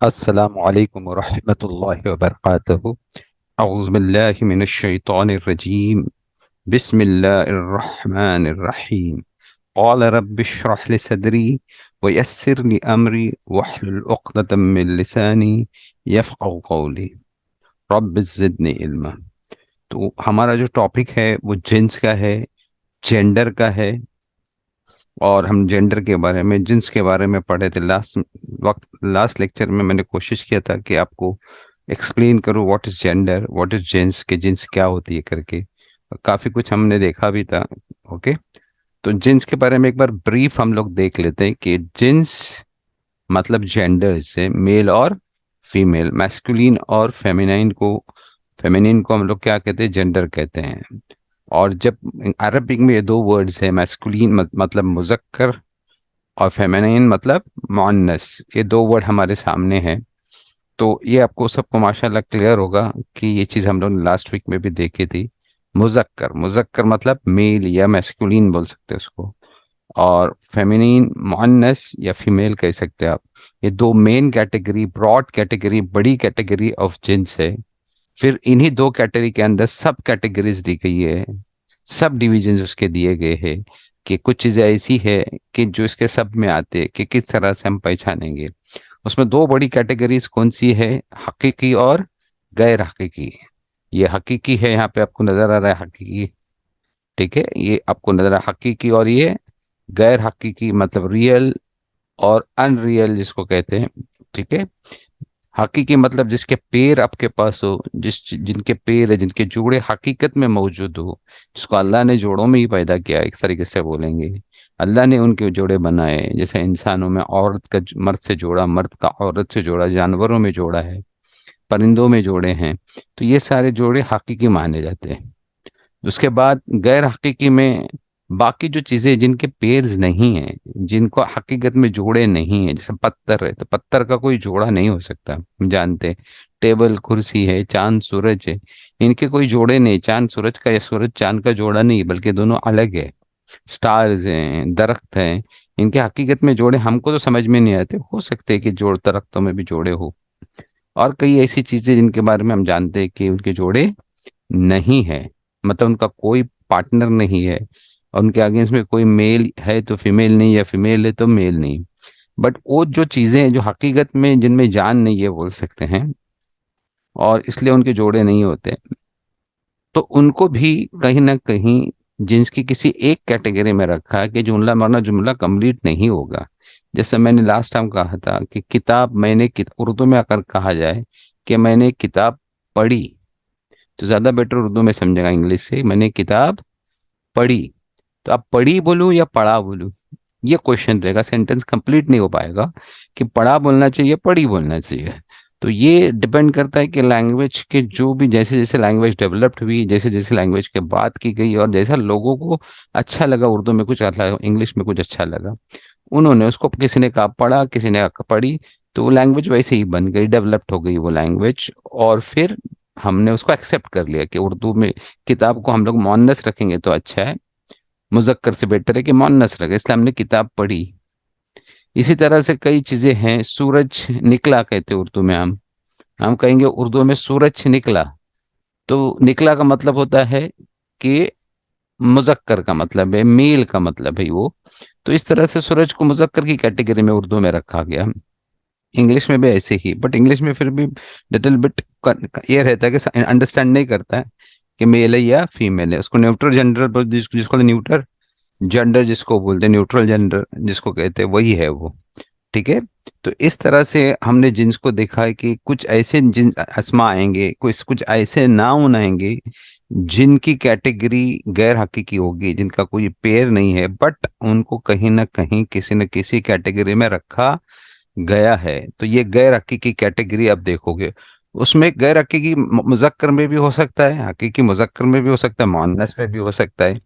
अस्सलामु अलैकुम वरहमतुल्लाहि वबरकातुहू। औज़ु बिल्लाहि मिनश शैतानिर रजीम। बिस्मिल्लाहिर रहमानिर रहीम। क़ाल रब्बि इश्रह लि सदरी व यस्सिर लि अमरी वहलुल उक़दतम मिन लिसानी यफ़क़हू क़ौली। रब्बि ज़िदनी इल्मा। तो हमारा जो टॉपिक है वो जिन्स का है, जेंडर का है। और हम जेंडर के बारे में, जिन्स के बारे में पढ़े थे लास्ट लेक्चर में। मैंने कोशिश किया था कि आपको एक्सप्लेन करूँ what is gender, what is जेंस, के जिन्स क्या होती है करके। काफी कुछ हमने देखा भी था। ओके, तो जिन्स के बारे में एक बार ब्रीफ हम लोग देख लेते हैं कि जिन्स मतलब जेंडर से मेल और फीमेल, मैस्कुलिन और फेमिनिन को हम लोग क्या कहते हैं, जेंडर कहते हैं। और जब अरबिक में ये दो वर्ड्स है, मैस्कुलिन मतलब मुजक्कर और फेमिनिन मतलब मुअन्नस, ये दो वर्ड हमारे सामने हैं। तो ये आपको सबको माशाल्लाह क्लियर होगा कि ये चीज़ हम लोग लास्ट वीक में भी देखी थी। मुजक्कर, मुजक्कर मतलब मेल या मैस्कुलिन बोल सकते हैं उसको। और फेमिनिन मुअन्नस या फीमेल कह सकते हैं आप। ये दो मेन कैटेगरी, ब्रॉड कैटेगरी, बड़ी कैटेगरी ऑफ जिन्स है। फिर इन्हीं दो कैटेगरी के अंदर सब कैटेगरीज दी गई है, सब डिविजन उसके दिए गए हैं कि कुछ चीजें ऐसी है कि जो इसके सब में आते हैं कि किस तरह से हम पहचानेंगे। उसमें दो बड़ी कैटेगरीज कौन सी है, हकीकी और गैर हकीकी। ये हकीकी है, यहाँ पे आपको नजर आ रहा है हकीकी, ठीक है, ये आपको नजर आ रहा है हकीकी। और ये गैर हकीकी मतलब रियल और अनरियल जिसको कहते हैं, ठीक है। हकीकी मतलब जिसके पैर आपके पास हो, जिनके पैर है, जिनके जोड़े हकीकत में मौजूद हो, जिसको अल्लाह ने जोड़ों में ही पैदा किया, एक तरीके से बोलेंगे। अल्लाह ने उनके जोड़े बनाए, जैसे इंसानों में औरत का मर्द से जोड़ा, मर्द का औरत से जोड़ा, जानवरों में जोड़ा है, परिंदों में जोड़े हैं। तो ये सारे जोड़े हकीकी माने जाते हैं। उसके बाद गैर हकीकी में बाकी जो चीजें जिनके पेयर्स नहीं है, जिनको हकीकत में जोड़े नहीं है, जैसे पत्थर है, तो पत्थर का कोई जोड़ा नहीं हो सकता, हम जानते हैं। टेबल कुर्सी है, चांद सूरज है, इनके कोई जोड़े नहीं। चांद सूरज का या सूरज चांद का जोड़ा नहीं, बल्कि दोनों अलग है। स्टार्स हैं, दरख्त हैं, इनके हकीकत में जोड़े हमको तो समझ में नहीं आते। हो सकते हैं कि जोड़ दरख्तों में भी जोड़े हो। और कई ऐसी चीजें जिनके बारे में हम जानते हैं कि उनके जोड़े नहीं है, मतलब उनका कोई पार्टनर नहीं है, और उनके अगेंस्ट में कोई मेल है तो फीमेल नहीं, या फीमेल है तो मेल नहीं। बट वो जो चीजें हैं जो हकीकत में जिनमें जान नहीं है बोल सकते हैं, और इसलिए उनके जोड़े नहीं होते, तो उनको भी कहीं ना कहीं जिन्स की किसी एक कैटेगरी में रखा है कि जुमला मरना जुमला कंप्लीट नहीं होगा। जैसे मैंने लास्ट टाइम कहा था कि किताब मैंने उर्दू में अगर कहा जाए कि मैंने किताब पढ़ी, तो ज्यादा बेटर उर्दू में समझेगा इंग्लिश से, मैंने किताब पढ़ी। तो आप पढ़ी बोलूं या पढ़ा बोलूं, ये क्वेश्चन रहेगा, सेंटेंस कंप्लीट नहीं हो पाएगा कि पढ़ा बोलना चाहिए पढ़ी बोलना चाहिए। तो ये डिपेंड करता है कि लैंग्वेज के जो भी, जैसे जैसे लैंग्वेज डेवलप्ड हुई, जैसे जैसे लैंग्वेज के बात की गई, और जैसा लोगों को अच्छा लगा, उर्दू में कुछ अच्छा लगा, इंग्लिश में कुछ अच्छा लगा, उन्होंने उसको, किसी ने कहा पढ़ा, किसी ने कहा पढ़ी, तो वो लैंग्वेज वैसे ही बन गई, डेवलप्ड हो गई वो लैंग्वेज। और फिर हमने उसको एक्सेप्ट कर लिया कि उर्दू में किताब को हम लोग मुअन्नस रखेंगे तो अच्छा है, मुजक्कर से बेटर है कि मुअन्नस रखे, इसलिए हमने किताब पढ़ी। इसी तरह से कई चीजें हैं। सूरज निकला कहते हैं उर्दू में, हम कहेंगे उर्दू में सूरज निकला, तो निकला का मतलब होता है कि मुजक्कर का मतलब है, मेल का मतलब है वो। तो इस तरह से सूरज को मुजक्कर की कैटेगरी में उर्दू में रखा गया। इंग्लिश में भी ऐसे ही, बट इंग्लिश में फिर भी लिटिल बिट ये रहता है कि अंडरस्टैंड नहीं करता है कि मेल है या फीमेल है। उसको न्यूट्रल जेंडर, जिसको न्यूट्रल जेंडर जिसको बोलते हैं, न्यूट्रल जेंडर जिसको कहते हैं, वही है वो, ठीक है। तो इस तरह से हमने जिन्स को देखा है कि कुछ ऐसे जिन अस्मा आएंगे, कुछ कुछ ऐसे नाउन आएंगे जिनकी कैटेगरी गैर हकीकी होगी, जिनका कोई पेयर नहीं है, बट उनको कहीं ना कहीं किसी न किसी कैटेगरी में रखा गया है। तो ये गैर हकीकी कैटेगरी आप देखोगे, उसमें गैर हकीकी मुजक्कर में भी हो सकता है, हकीकी मुजक्कर में भी हो सकता है, मुअन्नस में भी हो सकता है।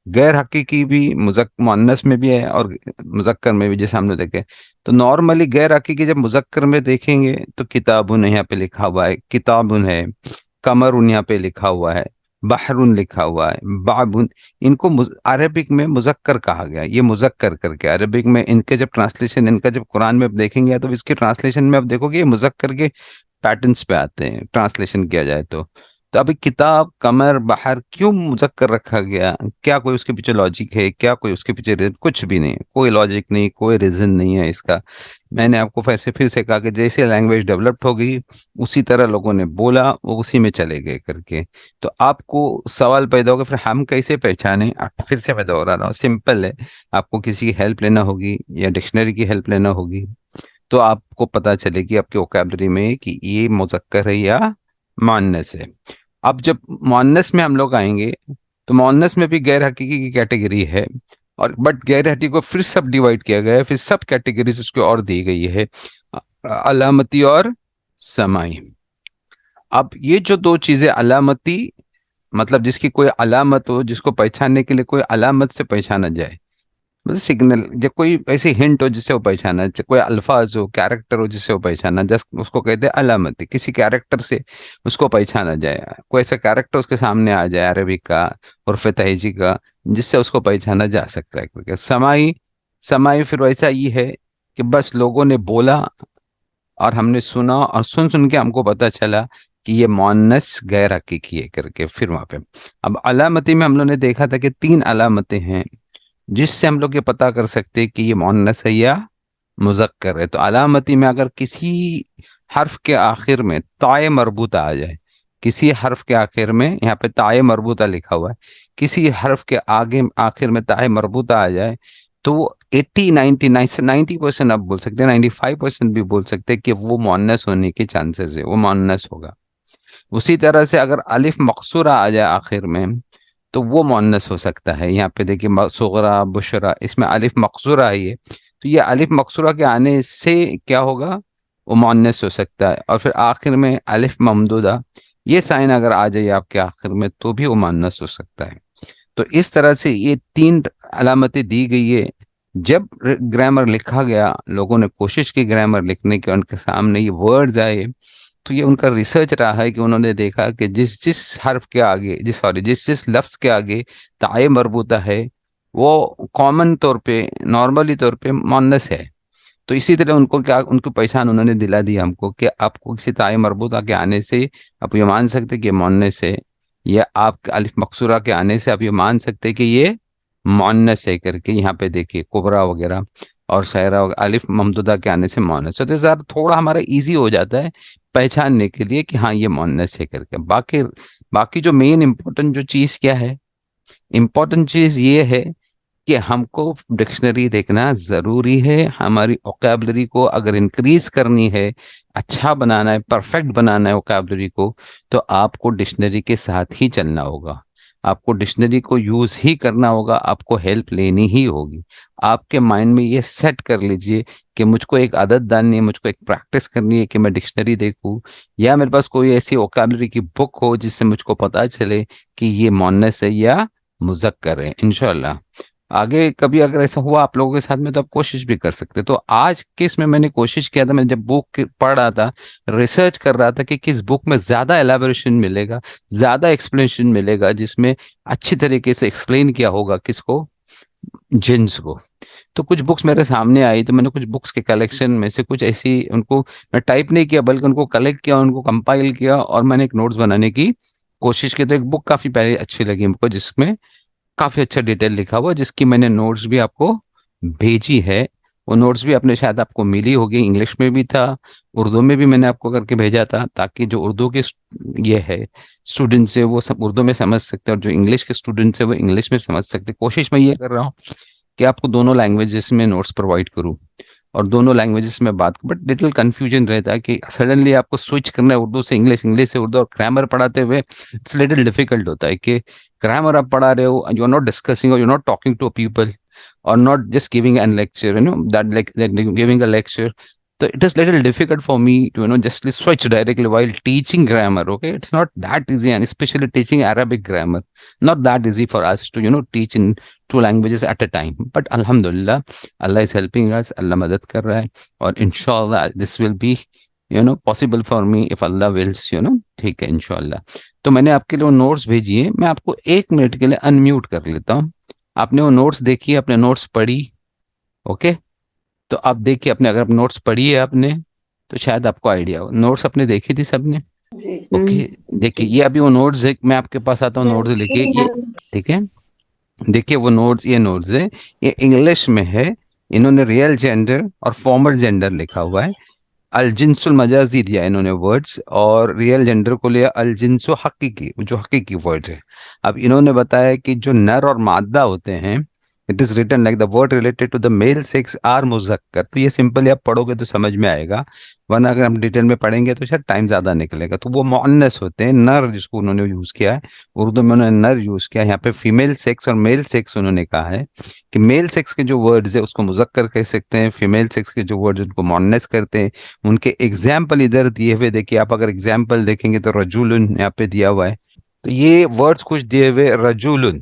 गैर हकीकी भी मुअन्नस में भी है और मुजक्कर में भी, जैसे हमने देखे। तो नॉर्मली गैर हकीकी जब मुजक्कर में देखेंगे तो किताबुन यहाँ पे लिखा हुआ है, किताबुन है, कमरुन यहाँ पे लिखा हुआ है, बहरुन लिखा हुआ है, बाबुन। इनको अरबिक में मुजक्कर कहा गया, ये मुजक्कर करके अरबिक में इनके जब ट्रांसलेशन, इनका जब कुरान में आप देखेंगे तो इसके ट्रांसलेशन में आप देखोगे ये मुजक्कर के पैटर्न्स पे आते हैं ट्रांसलेशन किया जाए तो अभी किताब, कमर, बहर क्यों मुजक्कर रखा गया? क्या कोई उसके पीछे लॉजिक है? क्या कोई उसके पीछे कुछ भी नहीं है, कोई लॉजिक नहीं, कोई रीजन नहीं है इसका। मैंने आपको फिर से कहा कि जैसे लैंग्वेज डेवलप्ड हो गई उसी तरह लोगों ने बोला, वो उसी में चले गए करके। तो आपको सवाल पैदा होगा फिर हम कैसे पहचाने? फिर से मैं दोहरा रहा हूँ, सिंपल है। आपको किसी की हेल्प लेना होगी या डिक्शनरी की हेल्प लेना होगी, तो आपको पता चलेगी आपके वोकैबलरी में कि ये मुजक्कर है या मुअन्नस है। अब जब मुअन्नस में हम लोग आएंगे तो मुअन्नस में भी गैर हकीकी की कैटेगरी है, और बट गैर हकीकी को फिर सब डिवाइड किया गया है, फिर सब कैटेगरीज उसको और दी गई है, अलामती और समाई। अब ये जो दो चीजें, अलामती मतलब जिसकी कोई अलामत हो, जिसको पहचानने के लिए कोई अलामत से पहचाना जाए, मतलब सिग्नल, जब कोई ऐसी हिंट हो जिससे वो पहचाना, कोई अल्फाज हो, कैरेक्टर हो जिससे वो पहचाना, जस्ट उसको कहते हैं अलामती। किसी कैरेक्टर से उसको पहचाना जाए, कोई ऐसा कैरेक्टर उसके सामने आ जाए अरबिक का, उर्फ तहजी का, जिससे उसको पहचाना जा सकता है क्योंकि समाई, समाई फिर वैसा ये है कि बस लोगों ने बोला और हमने सुना, और सुन सुन के हमको पता चला कि ये मुअन्नस गैर हकीकी है करके, फिर वहां पे। अब अलामती में हम लोग ने देखा था कि तीन अलामतें हैं जिससे हम लोग ये पता कर सकते हैं कि ये मुअन्नस है या मुजक्कर है। तो अलामती में अगर किसी हर्फ के आखिर में ताए मरबूता आ जाए, किसी हर्फ के आखिर में, यहाँ पे ताए मरबूता लिखा हुआ है, किसी हर्फ के आगे आखिर में ताए मरबूता आ जाए, तो वो 90% आप बोल सकते हैं, 95% भी बोल सकते हैं कि वो मुअन्नस होने के चांसेस है, वो मुअन्नस होगा। उसी तरह से अगर अलिफ मकसूरा आ जाए आखिर में तो वो मुअन्नस हो सकता है। यहाँ पे देखिए सुगरा, बुशरा, इसमें अलिफ मकसूरा आई है, तो ये अलिफ मकसूरा के आने से क्या होगा? वो मुअन्नस हो सकता है। और फिर आखिर में अलिफ ममदूदा, ये साइन अगर आ जाए आपके आखिर में तो भी वो मुअन्नस हो सकता है। तो इस तरह से ये तीन अलामतें दी गई है। जब ग्रामर लिखा गया, लोगों ने कोशिश की ग्रामर लिखने की, उनके सामने ये वर्ड्स आए, तो ये उनका रिसर्च रहा है कि उन्होंने देखा कि जिस जिस हर्फ के आगे, जिस जिस लफ्ज के आगे ताए मरबूता है, वो कॉमन तौर पे, नॉर्मली तौर पे मुअन्नस है। तो इसी तरह उनको क्या, उनको पहचान उन्होंने दिला दी हमको कि आपको किसी ताए मरबूता के आने से आप ये मान सकते कि मुअन्नस है, या आप अलिफ मकसूरा के आने से आप ये मान सकते कि ये मुअन्नस है करके। यहाँ पे देखिए कुबरा वगैरह और सहरा वगैरह अलिफ ममदूदा के आने से मुअन्नस है, तो ज़रा थोड़ा हमारा इजी हो जाता है पहचानने के लिए कि हाँ ये मुअन्नस है करके। बाकी बाकी जो मेन इम्पोर्टेंट जो चीज़ क्या है, इम्पोर्टेंट चीज़ ये है कि हमको डिक्शनरी देखना जरूरी है। हमारी वोकैबलरी को अगर इंक्रीज करनी है, अच्छा बनाना है, परफेक्ट बनाना है वोकैबलरी को, तो आपको डिक्शनरी के साथ ही चलना होगा। आपको डिक्शनरी को यूज ही करना होगा, आपको हेल्प लेनी ही होगी। आपके माइंड में ये सेट कर लीजिए कि मुझको एक आदत डालनी है, मुझको एक प्रैक्टिस करनी है कि मैं डिक्शनरी देखूं, या मेरे पास कोई ऐसी वोकैबलरी की बुक हो जिससे मुझको पता चले कि ये मुअन्नस है या मुजक्कर है। इंशाल्लाह आगे कभी अगर ऐसा हुआ आप लोगों के साथ में तो आप कोशिश भी कर सकते। तो आज के इसमें मैंने कोशिश किया था, मैं जब बुक पढ़ रहा था, रिसर्च कर रहा था कि किस बुक में ज्यादा एलाबोरेशन मिलेगा, ज्यादा एक्सप्लेनेशन मिलेगा, जिसमें अच्छी तरीके से एक्सप्लेन किया होगा किसको, जिन्स को। तो कुछ बुक्स मेरे सामने आई, तो मैंने कुछ बुक्स के कलेक्शन में से कुछ ऐसी, उनको मैं टाइप नहीं किया बल्कि उनको कलेक्ट किया, उनको कंपाइल किया, और मैंने एक नोट्स बनाने की कोशिश की। तो एक बुक काफी पहले अच्छी लगी हमको जिसमें काफी अच्छा डिटेल लिखा हुआ, जिसकी मैंने नोट्स भी आपको भेजी है। वो नोट्स भी आपने शायद आपको मिली होगी, इंग्लिश में भी था, उर्दू में भी मैंने आपको करके भेजा था, ताकि जो उर्दू के ये है स्टूडेंट्स है वो सब उर्दू में समझ सकते हैं, और जो इंग्लिश के स्टूडेंट्स है वो इंग्लिश में समझ सकते हैं। कोशिश मैं ये कर रहा हूँ कि आपको दोनों लैंग्वेजेस में नोट्स प्रोवाइड करूँ और दोनों लैंग्वेजेस में बात, बट लिटिल कंफ्यूजन रहता है कि सडनली आपको स्विच करना है उर्दू से इंग्लिश, इंग्लिश से उर्दू, और ग्रामर पढ़ाते हुए इट्स लिटिल डिफिकल्ट होता है कि ग्रामर आप पढ़ा रहे हो, यू आर नॉट डिस्कसिंग और you are not talking to people, or not just giving a lecture, that like giving a lecture. So it is little difficult for me to just switch directly while teaching grammar. Okay, it's not that easy, and especially teaching Arabic grammar, not that easy for us to teach in two languages at a time. But Alhamdulillah, Allah is helping us. Allah madad kar raha hai, और inshallah this will be possible for me if Allah wills, ठीक है इंशाल्लाह। तो मैंने आपके लिए वो notes भेजी है, मैं आपको 1 मिनट के लिए अनम्यूट कर लेता हूँ। आपने वो नोट्स देखी, अपने नोट्स पढ़ी? ओके, तो आप देखिए अपने, अगर नोट्स पढ़ी है आपने तो शायद आपको आइडिया हो। नोट्स अपने देखी थी सबने? जी। ओके, देखिए जी। ये अभी वो नोट्स है, मैं आपके पास आता हूँ, नोट्स लिखिए जी ये। मैम। ठीक है, देखिए वो नोट्स, ये नोट्स है, ये इंग्लिश में है। इन्होंने रियल जेंडर और फॉर्मल जेंडर लिखा हुआ है। अलजिन्सुल मजाजी दिया इन्होंने वर्ड्स, और रियल जेंडर को लिया अलजिन्सु हकीकी, जो हकीकी वर्ड है। अब इन्होंने बताया कि जो नर और मादा होते हैं, it is written like the word related to the male sex are मुजक्कर। तो ये सिंपली आप पढ़ोगे तो समझ में आएगा, वरना अगर हम डिटेल में पढ़ेंगे तो शायद टाइम ज्यादा निकलेगा। तो वो मुअन्नस होते हैं, नर जिसको उन्होंने यूज किया है, उर्दू में उन्होंने नर यूज किया है। यहाँ पे फीमेल सेक्स और मेल सेक्स उन्होंने कहा है कि मेल सेक्स के जो वर्ड्स है उसको मुजक्कर कह सकते हैं, फीमेल सेक्स के जो वर्ड्स उनको मुअन्नस करते हैं। उनके एग्जाम्पल इधर दिए हुए देखिए, आप अगर एग्जाम्पल देखेंगे तो रजूलुन यहाँ पे दिया हुआ है। तो ये वर्ड्स कुछ दिए हुए, रजूलुन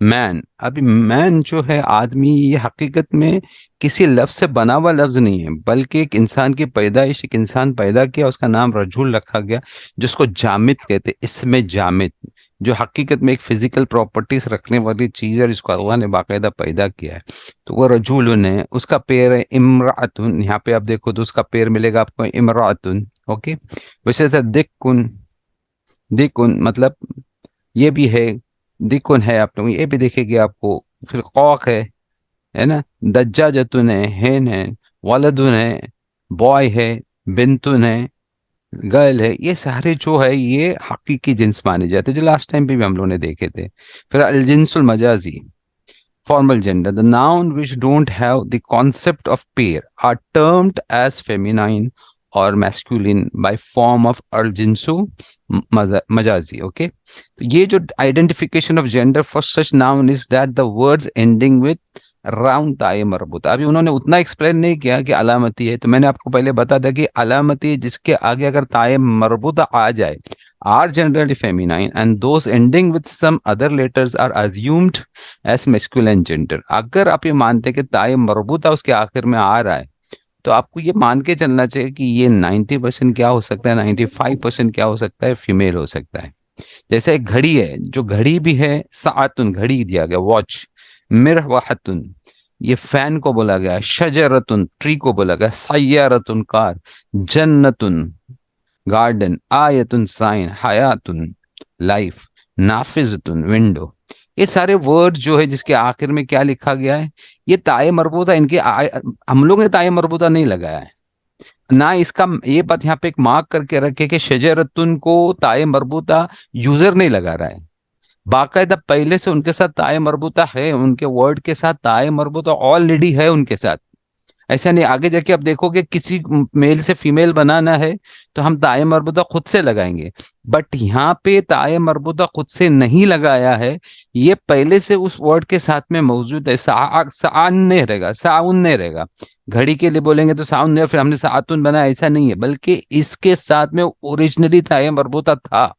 मैन। अभी मैन जो है आदमी, ये हकीकत में किसी लफ्ज से बना हुआ लफ्ज नहीं है, बल्कि एक इंसान की पैदाइश, एक इंसान पैदा किया, उसका नाम रजूल रखा गया, जिसको जामिद कहते, इसमें जामिद, जो हकीकत में एक फिजिकल प्रॉपर्टीज रखने वाली चीज है, जिसको अल्लाह ने बाकायदा पैदा किया है। तो वो रजूलुन है। उसका पेड़ है इमरातुन, यहाँ पे आप देखो तो उसका पेड़ मिलेगा आपको इमरातुन। ओके, वैसे तो दिक्कुन, दिक्कुन मतलब ये भी है, दिक्कुन है आप लोग, ये भी देखेंगे आपको। फिर कौक है ना, दज्जाजतुन है, हेन है, वालदुन है, बॉय है, बिंतुन है, गर्ल है। ये सारे जो है ये हकीकी जिन्स माने जाते हैं, जो लास्ट टाइम पे भी हम लोगों ने देखे थे। फिर अल जिन्सुल मजाजी, formal gender, the noun which don't have the concept of pair are termed as feminine or masculine by form of urgensu majazi. Okay, तो ये जो identification of gender for such noun is that the words ending with round ताए मरबूता। अभी उन्होंने उतना explain नहीं किया कि अलामती है, तो मैंने आपको पहले बता दिया कि अलामती जिसके आगे अगर ताए मरबूता आ जाए are generally feminine and those ending with some other letters are assumed as masculine gender। अगर आप ये मानते हैं कि ताए मरबूता उसके आखिर में आ रहा है, तो आपको ये मान के चलना चाहिए कि ये 90% क्या हो सकता है, 95% क्या हो सकता है, फीमेल हो सकता है। जैसे एक घड़ी है, जो घड़ी भी है सातुन, घड़ी दिया गया, वॉच। मिरवाहतुन, ये फैन को बोला गया। शजरतुन, ट्री को बोला गया। सय्यारतुन, कार। जन्नतुन, गार्डन। आयतुन, साइन। हयातुन, लाइफ। नाफिजतुन, विंडो। ये सारे वर्ड जो है जिसके आखिर में क्या लिखा गया है, ये ताए मरबूता, इनके हम लोग ने ताए मरबूता नहीं लगाया है ना। इसका ये बात यहाँ पे एक मार्क करके रखे कि शजरतुन को ताए मरबूता यूजर नहीं लगा रहा है, बाकायदा पहले से उनके साथ ताए मरबूता है, उनके वर्ड के साथ ताए मरबूता ऑलरेडी है उनके साथ। ऐसा नहीं आगे जाके आप देखोगे किसी मेल से फीमेल बनाना है तो हम ताए मरबूता खुद से लगाएंगे, बट यहाँ पे ताए मरबूता खुद से नहीं लगाया है, ये पहले से उस वर्ड के साथ में मौजूद है। साउन नहीं रहेगा, साउन नहीं रहेगा। घड़ी के लिए बोलेंगे तो साउन नहीं, फिर हमने सातुन बनाया, ऐसा नहीं है, बल्कि इसके साथ में ओरिजिनली ताए मरबूता था।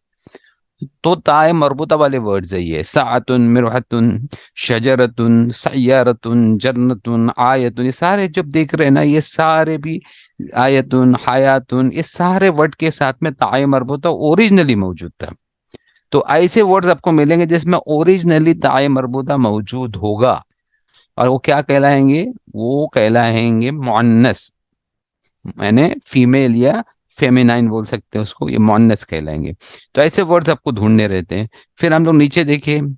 तो ताए मरबूता वाले वर्ड्स है ये, सातुन, मिरहतुन, शजरतुन, सय्यारतुन, जन्नतुन, आयतुन। ये सारे जब देख रहे हैं ना, ये सारे भी आयतुन, हयातुन, ये सारे वर्ड के साथ में ताए मरबूता ओरिजिनली मौजूद था। तो ऐसे वर्ड्स आपको मिलेंगे जिसमें ओरिजिनली ताए मरबूता मौजूद होगा, और वो क्या कहलाएंगे, वो कहलाएंगे मुअन्नस, यानी फीमेल या फेमिनाइन बोल सकते हैं उसको, ये मुअन्नस कहलाएंगे। तो ऐसे वर्ड्स आपको ढूंढने रहते हैं। फिर हम लोग नीचे देखें,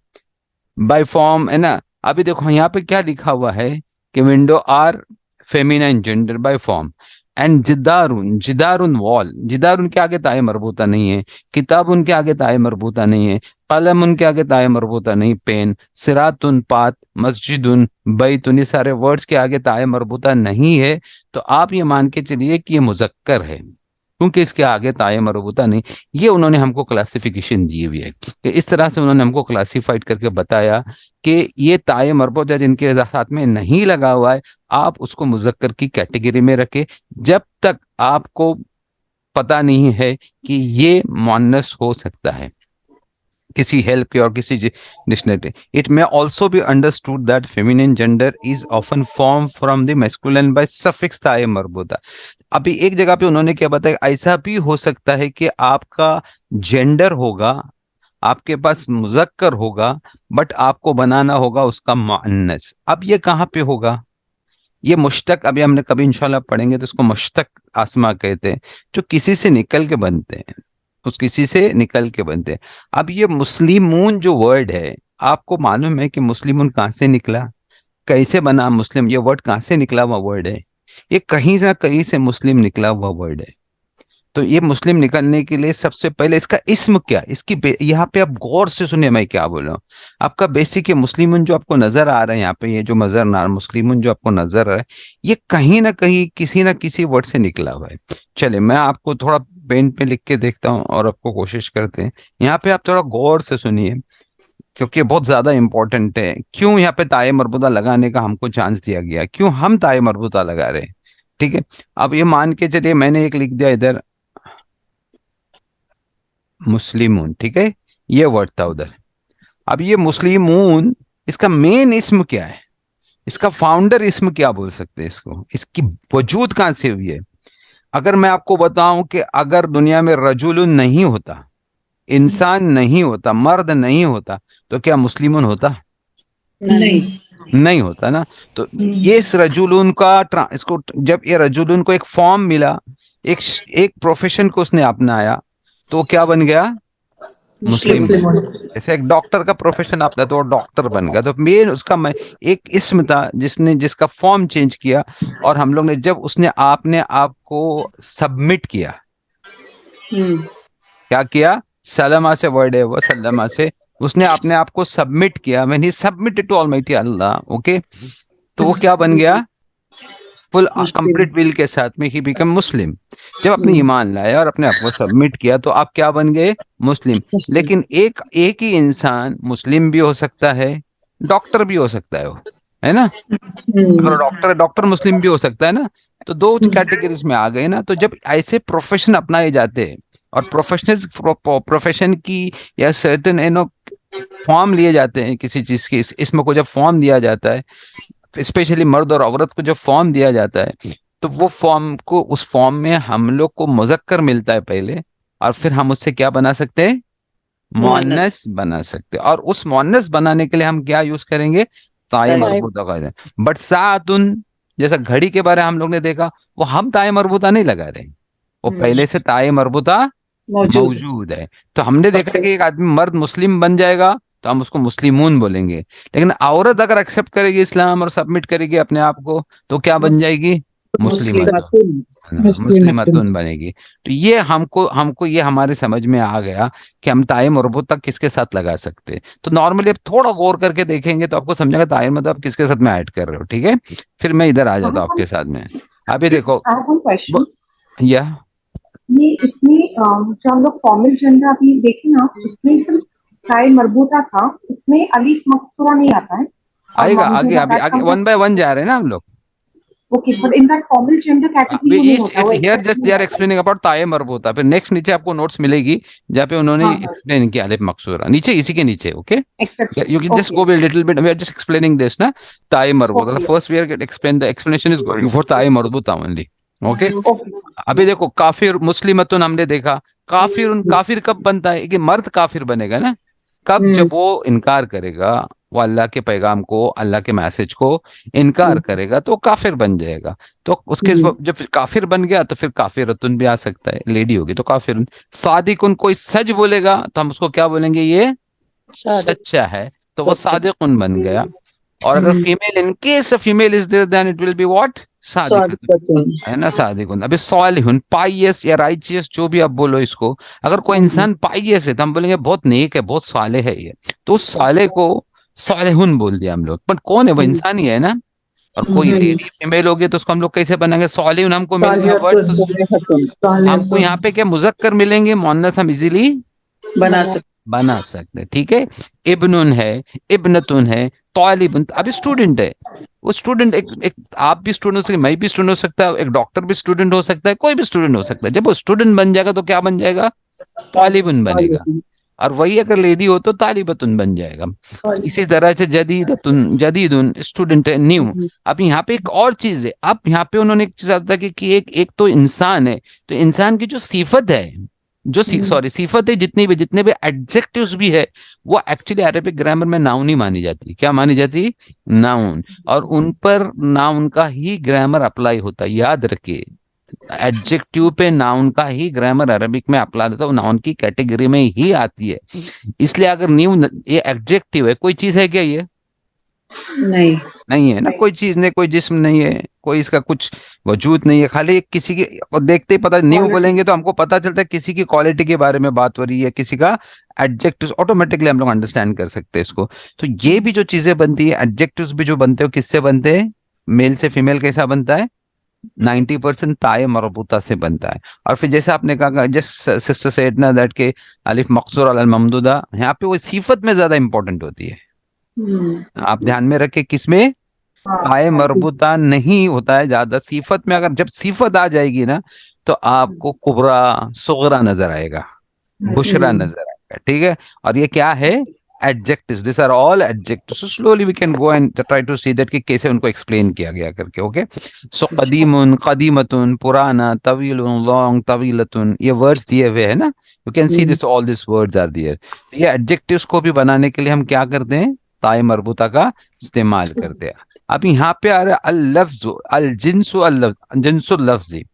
बाय फॉर्म है ना। अभी देखो यहाँ पे क्या लिखा हुआ है कि window are feminine gender by form. And जिदारुन, जिदारुन वॉल, जिदारुन के आगे ताए मरबूता नहीं है। किताब उनके आगे ताए मरबूता नहीं है। कलम उनके आगे ताए मरबूता नहीं, पेन। सिरातुन, पात। मस्जिदुन, बैतुन, ये सारे वर्ड्स के आगे ताए मरबूता नहीं है। तो आप ये मान के चलिए कि ये मुजक्कर है, क्योंकि इसके आगे ताए मरबूता नहीं। ये उन्होंने हमको क्लासिफिकेशन दी हुई है कि इस तरह से उन्होंने हमको क्लासिफाइड करके बताया कि ये ताए मरबूता जिनके साथ में नहीं लगा हुआ है, आप उसको मुजक्कर की कैटेगरी में रखें, जब तक आपको पता नहीं है कि ये मुअन्नस हो सकता है। किसी हेल्प की और किसी dictionary. It may also be understood that feminine gender is often form from the masculine by suffix ताए मरबूता। अभी एक जगह पे उन्होंने क्या बताया, ऐसा भी हो सकता है कि आपका जेंडर होगा, आपके पास मुजक्कर होगा, बट आपको बनाना होगा उसका मुअन्नस। अब ये कहाँ पे होगा? ये मुश्तक, अभी हमने कभी इंशाल्लाह पढ़ेंगे, तो इसको मुश्तक आसमा कहते हैं, जो किसी से निकल के बनते हैं, उस किसी से निकल के बनते हैं। अब ये मुस्लिमून जो वर्ड है, आपको मालूम है कि मुस्लिमून कहाँ से निकला, कैसे बना मुस्लिम? ये वर्ड कहाँ से निकला हुआ वर्ड है? ये कहीं ना कहीं से मुस्लिम निकला हुआ वर्ड है। तो ये मुस्लिम निकलने के लिए सबसे पहले इसका इस्म क्या, इसकी यहाँ पे आप गौर से सुनिए मैं क्या बोल रहा हूँ। आपका बेसिक ये मुस्लिमुन जो आपको नजर आ रहा है यहाँ पे, ये जो मजर ना मुस्लिमुन जो आपको नजर आ रहा है, ये कहीं ना कहीं किसी ना किसी वर्ड से निकला हुआ है। चले मैं आपको थोड़ा पेन पे लिख के देखता हूँ और आपको कोशिश करते हैं। यहाँ पे आप थोड़ा गौर से सुनिए, क्योंकि ये बहुत ज्यादा इंपॉर्टेंट है। क्यों यहाँ पे ताए मरबूता लगाने का हमको चांस दिया गया, क्यों हम ताए मरबूता लगा रहे हैं? ठीक है, अब ये मान के चलिए मैंने एक लिख दिया इधर मुस्लिमून, ठीक है, ये वर्ड था उधर। अब ये मुस्लिमून, इसका मेन इस्म क्या है, इसका फाउंडर इस्म क्या बोल सकते हैं इसको, इसकी वजूद कहां से हुई है? अगर मैं आपको बताऊं कि अगर दुनिया में रजुलुन नहीं होता, इंसान नहीं होता, मर्द नहीं होता, तो क्या मुस्लिमून होता? नहीं। नहीं होता ना। तो ये इस रजुलून का इसको, जब ये रजुलून को एक फॉर्म मिला, एक एक प्रोफेशन को उसने अपनाया, तो क्या बन गया? मुस्लिम बन गया। जैसे एक डॉक्टर का प्रोफेशन अपना, तो वो डॉक्टर बन गया। तो मेन उसका एक इस्म था जिसने, जिसका फॉर्म चेंज किया। और हम लोग ने जब उसने आपने आपको सबमिट किया, क्या किया? सलमा से वर्ड है वो, सलमा से उसने अपने आप को सबमिट किया, when he submitted to almighty Allah, okay, तो वो क्या बन गया? फुल कंप्लीट विल के साथ में ही बिकम मुस्लिम। जब अपने ईमान लाया और अपने आप को सबमिट किया, तो आप क्या बन गए? मुस्लिम। लेकिन एक एक ही इंसान मुस्लिम भी हो सकता है, डॉक्टर भी हो सकता है, वो है ना। अगर डॉक्टर है, डॉक्टर मुस्लिम भी हो सकता है ना। तो दो कैटेगरीज में आ गए ना। तो जब ऐसे प्रोफेशन अपनाए जाते हैं और प्रोफेशन की या सर्टेन फॉर्म लिए जाते हैं किसी चीज की, इसमें को जब फॉर्म दिया जाता है, स्पेशली मर्द और औरत को जब फॉर्म दिया जाता है, तो वो फॉर्म को, उस फॉर्म में हम लोग को मुजक्कर मिलता है पहले, और फिर हम उससे क्या बना सकते हैं? मुअन्नस बना सकते हैं। और उस मुअन्नस बनाने के लिए हम क्या यूज करेंगे? ताए मरबूता का। बट सातुन, जैसा घड़ी के बारे में हम लोग ने देखा, वो हम ताए मरबूता नहीं लगा रहे, वो पहले से ताए मरबूता मौजूद है। तो हमने देखा कि एक आदमी मर्द मुस्लिम बन जाएगा, तो हम उसको मुस्लिमून बोलेंगे। लेकिन औरत अगर एक्सेप्ट करेगी इस्लाम और सबमिट करेगी अपने आप को, तो क्या बन जाएगी? मुस्लिमतुन। मुस्लिमतुन बनेगी। तो ये हमको हमको ये हमारे समझ में आ गया कि हम ताए मरबूता किसके साथ लगा सकते हैं। तो नॉर्मली अब थोड़ा गौर करके देखेंगे तो आपको समझेगा ताए मतलब किसके साथ में ऐड कर रहे हो, ठीक है। फिर मैं इधर आ जाता हूँ आपके साथ में। अभी देखो या ये इसमें जो हम लोग फॉर्मल जेंडर अभी देखें ना, इसमें सिर्फ ताए मरबूता था, इसमें अलीफ मकसूरा नहीं आता है। आएगा आगे, अभी आगे वन बाय वन जा रहे हैं ना हम लोग। Okay, but in that formal gender category में नहीं होता। Here just they are explaining about ताए मरबूता। फिर नेक्स्ट नीचे आपको नोट्स मिलेगी जहाँ पे उन्होंने एक्सप्लेन किया अलिफ मकसूरा, नीचे इसी के नीचे, okay. You can just go little bit, we are just explaining this ना, ताए मरबूता। First we are explain, the explanation is going for ताए मरबूता ओनली, ओके। अभी देखो काफिर मुस्लिमतुन हमने देखा। काफिर, काफिर कब बनता है कि मर्द काफिर बनेगा ना, कब? जब वो इनकार करेगा, वो अल्लाह के पैगाम को, अल्लाह के मैसेज को इनकार करेगा, तो काफिर बन जाएगा। तो उसके जब काफिर बन गया, तो फिर काफिरतुन भी आ सकता है, लेडी होगी तो काफिर। सादिकुन, कोई सच बोलेगा तो हम उसको क्या बोलेंगे? ये सच्चा है, तो वो सादिकुन बन गया। और अगर female, in case female is there, then it will be what? सादिकुन, है ना, सादिकुन। अभी सालिहुन, पाइयस या राइचियस, जो भी आप बोलो इसको। अगर कोई इंसान पाइयस है तो हम बोलेंगे बहुत नेक है, बहुत साले है ये। तो उस साले को सालिहुन बोल दिया हम लोग, पर कौन है वो? इंसान ही है ना। और कोई लेडी फीमेल होगी तो उसको हम लोग कैसे बनाएंगे? सालिहुन हमको मिल गया वर्ड, हमको यहाँ पे क्या मुजक्कर मिलेंगे, मुअन्नस हम इजीली बना सकते, ठीक है। इब्नुन है, इब्नतुन है, तालिबुन। अभी स्टूडेंट है, वो स्टूडेंट, एक आप भी स्टूडेंट हो सकते, मैं भी स्टूडेंट हो सकता है, एक डॉक्टर भी स्टूडेंट हो सकता है, कोई भी स्टूडेंट हो सकता है। जब वो स्टूडेंट बन जाएगा तो क्या बन जाएगा? तालिबुन बनेगा। और वही अगर लेडी हो तो तालिबतुन बन जाएगा। इसी तरह से जदीदतुन, जदीदुन स्टूडेंट है, न्यू। अब यहाँ पे एक और चीज है, अब यहाँ पे उन्होंने एक चीज आता है कि एक एक तो इंसान है, तो इंसान की जो सिफत है, जो सॉरी सिफत है, जितने भी एडजेक्टिव्स भी है, वो एक्चुअली अरेबिक ग्रामर में नाउन ही मानी जाती है। क्या मानी जाती है? नाउन। और उन पर नाउन का ही ग्रामर अप्लाई होता है, याद रखिए। एडजेक्टिव पे नाउन का ही ग्रामर अरबिक में अप्लाई होता है, वो नाउन की कैटेगरी में ही आती है। इसलिए अगर न्यू, ये एडजेक्टिव है, कोई चीज है क्या ये? नहीं, नहीं है ना, कोई चीज नहीं, कोई जिस्म नहीं है, कोई इसका कुछ वजूद नहीं है, खाली एक किसी की, और देखते ही पता, न्यू बोलेंगे तो हमको पता चलता है किसी की क्वालिटी के बारे में बात हो रही है, किसी का एडजेक्टिव ऑटोमेटिकली हम लोग अंडरस्टैंड कर सकते हैं इसको। तो ये भी जो चीजें बनती है, एडजेक्टिव्स भी जो बनते हो, किससे बनते हैं? मेल से फीमेल कैसा बनता है? 90% ताए मरबूता से बनता है। और फिर जैसे आपने कहा, जस्ट सिस्टर सेड ना दैट के अलिफ मकसूर अल ममदूदा, यहाँ पे वो सिफत में ज्यादा इंपॉर्टेंट होती है। आप ध्यान में रखें, किसमें? ताए मरबूता नहीं होता है ज्यादा, सिफत में। अगर जब सिफत आ जाएगी ना, तो आपको कुबरा सुगरा नजर आएगा, बुशरा नजर आएगा, ठीक है। और ये क्या है? Adjectives, this are all adjectives. So slowly we can go and try to see that कि कैसे उनको एक्सप्लेन किया गया करके। ओके, सो कदीमुन, कदीमतुन, पुराना, तवीलुन, लॉन्ग, तवीलतुन, ये वर्ड्स दिए हुए हैं ना, you can see this, all this words are there. ये एडजेक्टिव्स को भी बनाने के लिए हम क्या करते हैं? ताए मरबूता का इस्तेमाल करते हैं। अब यहाँ पे आ रहा है अल लफ्ज, अल जिन्सु, अल जिन्सुल लफ्जी,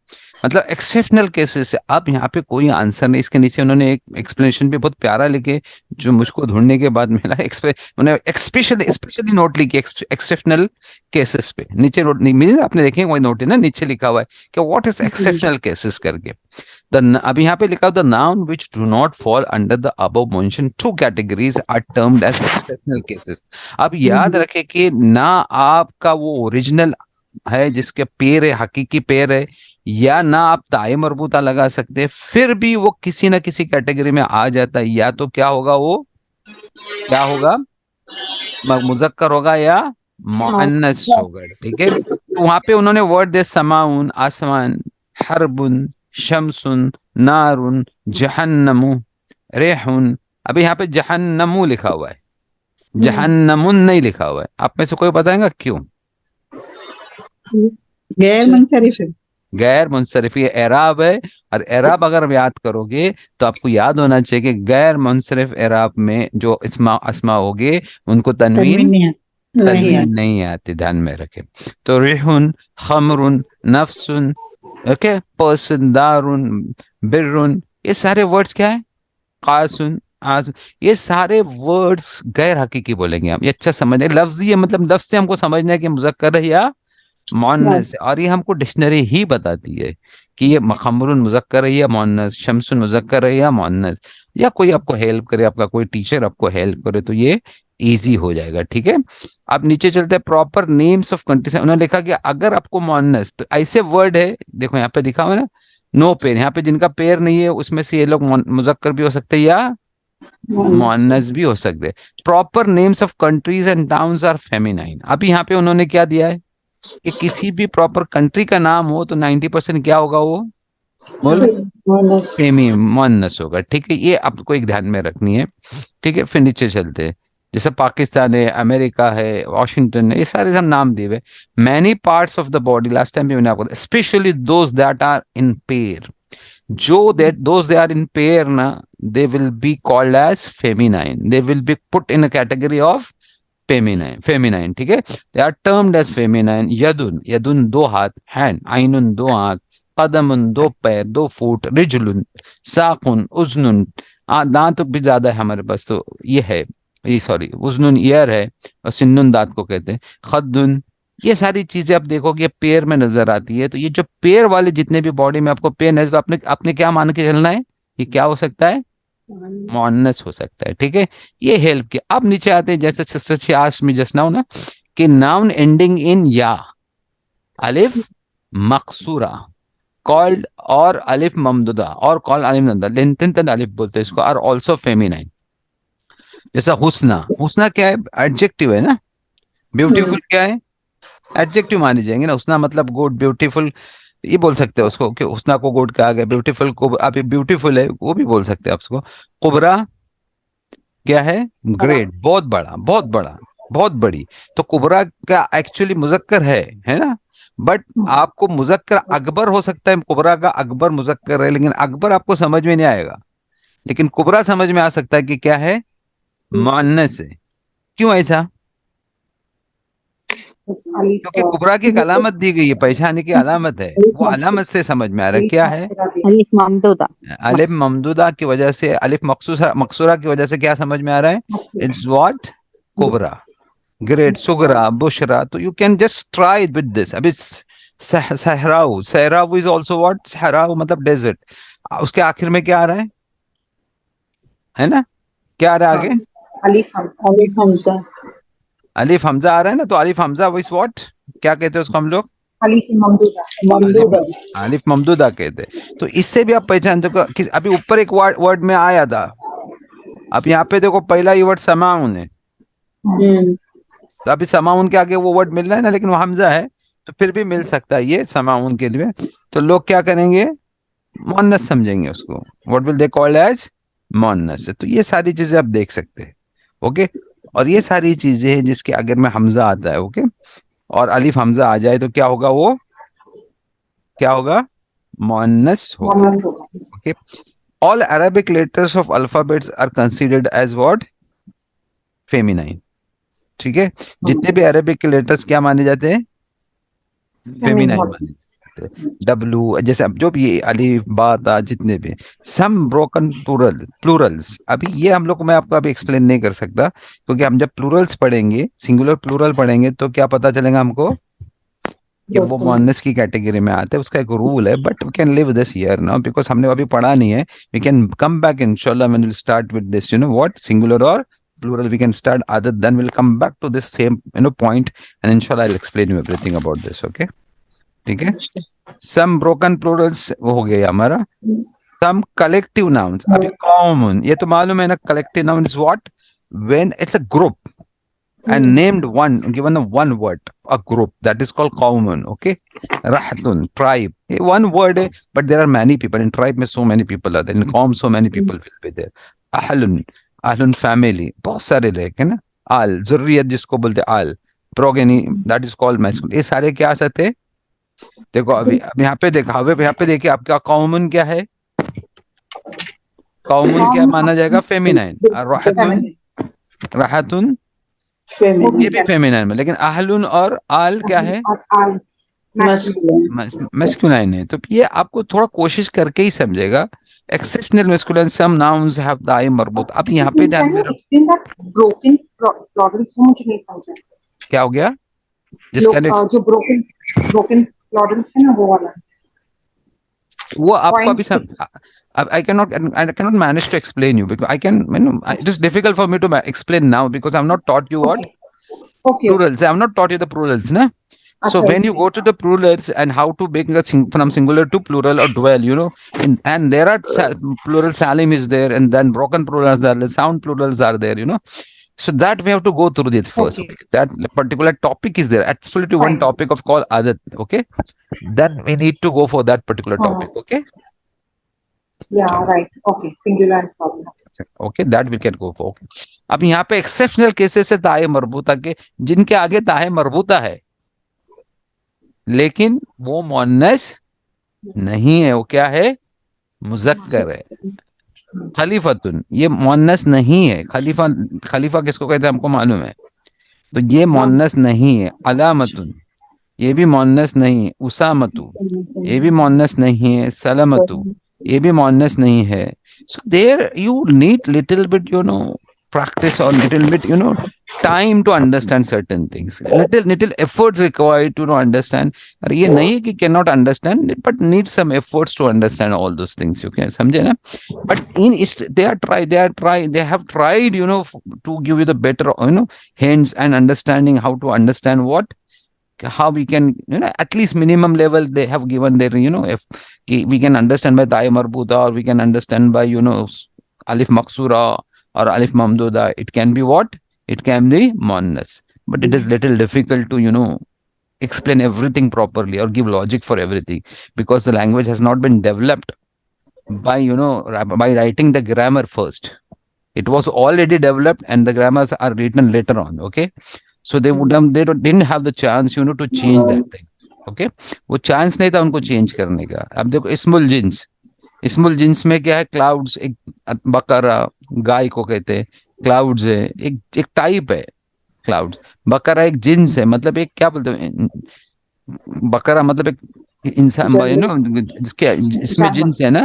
मतलब एक्सेप्शनल केसेस है। अब यहाँ पे कोई आंसर नहीं, इसके नीचे उन्होंने एक एक्सप्लेनेशन भी बहुत प्यारा लिखे, जो मुझको ढूंढने के बाद मिला। उन्होंने स्पेशली स्पेशली नोट लिखी एक्सेप्शनल केसेस पे, नीचे नोट नहीं मिले, आपने देखे वही नोट है ना, नीचे लिखा हुआ है कि व्हाट इज एक्सेप्शनल केसेस करके। अभी यहाँ पे लिखा, the noun which do not fall under the above mention two categories are termed as exceptional cases. अब याद रखे कि ना आपका वो ओरिजिनल है जिसके पेड़ है, हकीकी पेड़ है, या ना आप ताए मरबूता लगा सकते, फिर भी वो किसी ना किसी कैटेगरी में आ जाता है। या तो क्या होगा, वो क्या होगा? मुजक्कर होगा या मुअन्नस होगा, ठीक है। तो वहां पे उन्होंने वर्ड दे, समाउन आसमान, हरबुन शमसुन, नारुन, जहन्नमु, रेहुन। अभी यहाँ पे जहन्नमु लिखा हुआ है, जहन्नमुन नहीं लिखा हुआ है। आप में से कोई बताएगा क्यों? गैर मुनसरिफ है। गैर मुंसरिफ, ये एराब है। और एराब अगर आप याद करोगे तो आपको याद होना चाहिए कि गैर मुंसरिफ एराब में जो इस्मा अस्मा होगे, उनको तनवीन नहीं आती, ध्यान में रखें। तो रिहुन, खमरुन, नफ्सुन, ओके, पर्सन, दारुन, बिर्रुन, ये सारे वर्ड्स क्या है? कासुन, आज, ये सारे वर्ड्स गैर हकीकी बोलेंगे हम। ये अच्छा समझने, लफ्जी है, मतलब लफ्ज से हमको समझना है कि मुजक्कर है या मुअन्नस है। और ये हमको डिक्शनरी ही बताती है कि ये खमरुन मुजक्कर है या मुअन्नस, शमसुन मुजक्कर है या मुअन्नस। या कोई आपको हेल्प करे, आपका कोई टीचर आपको हेल्प करे, तो ये इजी हो जाएगा, ठीक है। अब नीचे चलते हैं, प्रॉपर नेम्स ऑफ कंट्रीज। उन्होंने लिखा कि अगर आपको मुअन्नस, तो ऐसे वर्ड है, देखो यहाँ पे दिखा हुआ है ना, नो पेर, यहाँ पे जिनका पेर नहीं है उसमें से ये लोग मुजक्कर भी हो सकते हैं या मुअन्नस भी हो सकते हैं। Proper names of countries and towns are feminine. अभी यहाँ पे उन्होंने क्या दिया है कि किसी भी प्रॉपर कंट्री का नाम हो तो 90% क्या होगा, वो बोल फेमी मुअन्नस होगा, ठीक है। ये आपको एक ध्यान में रखनी है, ठीक है। फिर नीचे चलते हैं, जैसे पाकिस्तान है, अमेरिका है, वॉशिंगटन है, ये सारे हम नाम दिए हुए। Many parts of the body, last time भी मैंने आपको, specially those that are in pair, जो that those they are in pair ना, they will be called as feminine, they will be put in a category of feminine, feminine, ठीक है। They are termed as feminine. यदुन, यदुन दो हाथ, hand, आइनुन दो आंख, कदमुन दो पैर, दो फुट, रिजलुन, साकुन, उजनुन, दांत भी ज्यादा है हमारे पास, तो ये है, ये सॉरी, उजनुन ईयर है, और सिन्नुन दांत को कहते हैं, खद्दुन। ये सारी चीजें आप देखोगे ये पेड़ में नजर आती है। तो ये जो पेड़ वाले जितने भी बॉडी में आपको पेड़ नजर, तो आपने आपने क्या मान के चलना है, ये क्या हो सकता है? मुअन्नस हो सकता है, ठीक है। ये हेल्प किया। अब नीचे आते हैं, जैसे sister asked me just now ना, कि नाउन एंडिंग इन या, अलिफ मकसूरा, कॉल्ड, और अलिफ ममदुदा, और कॉल्ड अलिफ ममदुदा, लेंथन अलिफ बोलते हैं इसको, आर आल्सो फेमिनाइन। जैसा हुस्ना, हुस्ना क्या है? एडजेक्टिव है ना। ब्यूटीफुल क्या है? एडजेक्टिव माने जाएंगे ना। हुस्ना मतलब गुड, ब्यूटीफुल, ये बोल सकते हैं उसको कि हुस्ना को गुड कहा गया, ब्यूटीफुल को, अभी ब्यूटीफुल है वो भी बोल सकते हैं आप उसको। कुबरा क्या है? ग्रेट, बहुत बड़ा, बहुत बड़ा, बहुत बड़ी। तो कुबरा का एक्चुअली मुजक्कर है ना? बट आपको मुजक्कर अकबर हो सकता है, कुबरा का अकबर मुजक्कर है, लेकिन अकबर आपको समझ में नहीं आएगा। लेकिन कुबरा समझ में आ सकता है कि क्या है, मुअन्नस है। क्यों ऐसा? क्योंकि कुबरा की एक अलामत दी गई है, पहचाने की अलामत है, वो अलामत से समझ में आ रहा है। क्या है? अलिफ ममदूदा। अलिफ ममदूदा की वजह से, अलिफ मकसूरा मकसूरा की वजह से क्या समझ में आ रहा है? It's what? कुबरा, ग्रेट, सुगरा, बुशरा। तो you can just try with this. अभी सहराऊ, सहराऊ इज आल्सो व्हाट? सहराऊ मतलब डेजर्ट। उसके आखिर में क्या आ रहा है ना? क्या आ रहा है आगे? अलिफ हमजा। अलिफ हमजा आ रहा है ना? तो अलिफ हमजा इज व्हाट? क्या कहते हैं उसको हम लोग? अलिफ ममदूदा। अलिफ ममदूदा कहते हैं। तो इससे भी आप पहचान सकते हो कि अभी ऊपर एक वर्ड में आया था, अब यहाँ पे देखो पहला ही वर्ड समाउन है। तो अभी समाउन के आगे वो वर्ड मिल रहा है ना, लेकिन वो हमजा है, तो फिर भी मिल सकता है ये समाउन के लिए। तो लोग क्या करेंगे? मुअन्नस समझेंगे उसको। What will they call as? मुअन्नस। तो ये सारी चीजें आप देख सकते हैं। ओके, और ये सारी चीजें हैं जिसके अगर में हमजा आता है, ओके, और अलिफ हमजा आ जाए तो क्या होगा? वो क्या होगा? मुअन्नस होगा। Okay, all Arabic letters of alphabets are considered as what? Feminine. ठीक है, जितने भी अरेबिक के लेटर्स क्या माने जाते हैं? फेमिनाइन माने जाते हैं। डब्लू, जैसे अब जो भी अलिफ बा ता जितने भी, सम ब्रोकन प्लूरल्स। अभी ये हम लोग, मैं आपको अभी एक्सप्लेन नहीं कर सकता, क्योंकि हम जब प्लूरल्स पढ़ेंगे, सिंगुलर प्लूरल पढ़ेंगे, तो क्या पता चलेगा हमको कि वो मुअन्नस की कैटेगरी में आते हैं। उसका एक रूल है, but we can leave this here now because हमने अभी पढ़ा नहीं है। वी कैन कम बैक इंशाल्लाह when we start with this, you know what singular और plural we can start other, then we'll come back to this same point, and inshallah I'll explain you everything about this. Okay, ठीक है? some broken plurals वो हो गया हमारा। some collective nouns, अभी common, ये तो मालूम है ना, collective noun is what? when it's a group and named one, given a one word, a group, that is called common. Okay, rahatun, tribe, one word है, but there are many people in tribe में, so many people are there in qawm, so many people will be there. ahlun, ahlun family, बहुत सारे लोग है ना। आल, जुर्रियत जिसको बोलते आल, progeny, that is called masculine। ये सारे क्या आ सकते हैं? देखो अभी यहाँ पे देखा, यहाँ पे देखिए आपका कॉमन क्या है? कॉमन क्या माना जाएगा? फेमिनाइन। राहतुन, राहतुन ये भी फेमिनाइन में, लेकिन अहलुन और आल क्या है? मैस्कुलाइन है। तो ये आपको थोड़ा कोशिश करके ही समझेगा। Exceptional masculine, some nouns have दाई मरबूत। अब यहाँ पे ध्यान में ब्रोकन प्लॉडल्स मुझे नहीं समझा क्या हो गया? जिसका जो ब्रोकन प्लॉडल्स है ना, वो वाला वो आपको अभी I cannot manage to explain you because I can, you know, it is difficult for me to explain now because I've not taught you what? Plurals. I've not taught you the plurals, na? So when you go to the plurals and how to make from singular to plural or dual, you know, and there are plural salim is there, and then broken plurals are there, sound plurals are there, you know. So that we have to go through it first. Okay. That particular topic is there. Absolutely one topic of called adat. Okay. Then we need to go for that particular topic. Okay. Yeah, right. Okay. Singular and plural. Okay, that we can go for. Okay. अब यहाँ पे exceptional cases है ताए मरबूता के, जिनके आगे ताए मरबूता है, लेकिन वो मुअन्नस नहीं है। वो क्या है? मुज़क्कर है। खलीफतुन, ये मुअन्नस नहीं है। खलीफा किसको कहते हैं हमको मालूम है, तो ये मुअन्नस नहीं है। अलामतुन, ये भी मुअन्नस नहीं है। उसामतु, ये भी मुअन्नस नहीं है। सलमतु, ये भी मुअन्नस नहीं है। So there you need little bit, you know, practice or little bit, you know, time to understand certain things. Little efforts required to understand. और ये नहीं है कि cannot understand, but need some efforts to understand all those things. You can समझे ना? But they have tried, you know, to give you the better, you know, hints and understanding how to understand what, how we can, you know, at least minimum level they have given there, you know, if we can understand by ta'i marbuta, or we can understand by, you know, alif maksura or alif mamduda. It can be what? It can be muannas, but it is little difficult to, you know, explain everything properly or give logic for everything, because the language has not been developed by, you know, by writing the grammar first. It was already developed and the grammars are written later on. Okay. So they didn't have the chance, to change that thing. Okay. वो chance नहीं था उनको change करने का. अब देखो small jeans में क्या है, क्लाउड्स, एक बकरा, गाय को कहते हैं क्लाउड्स है, एक टाइप है क्लाउड्स. बकरा एक जिन्स है, मतलब एक क्या बोलते हैं, बकरा मतलब एक इंसान, जिसके इसमें जिन्स है ना,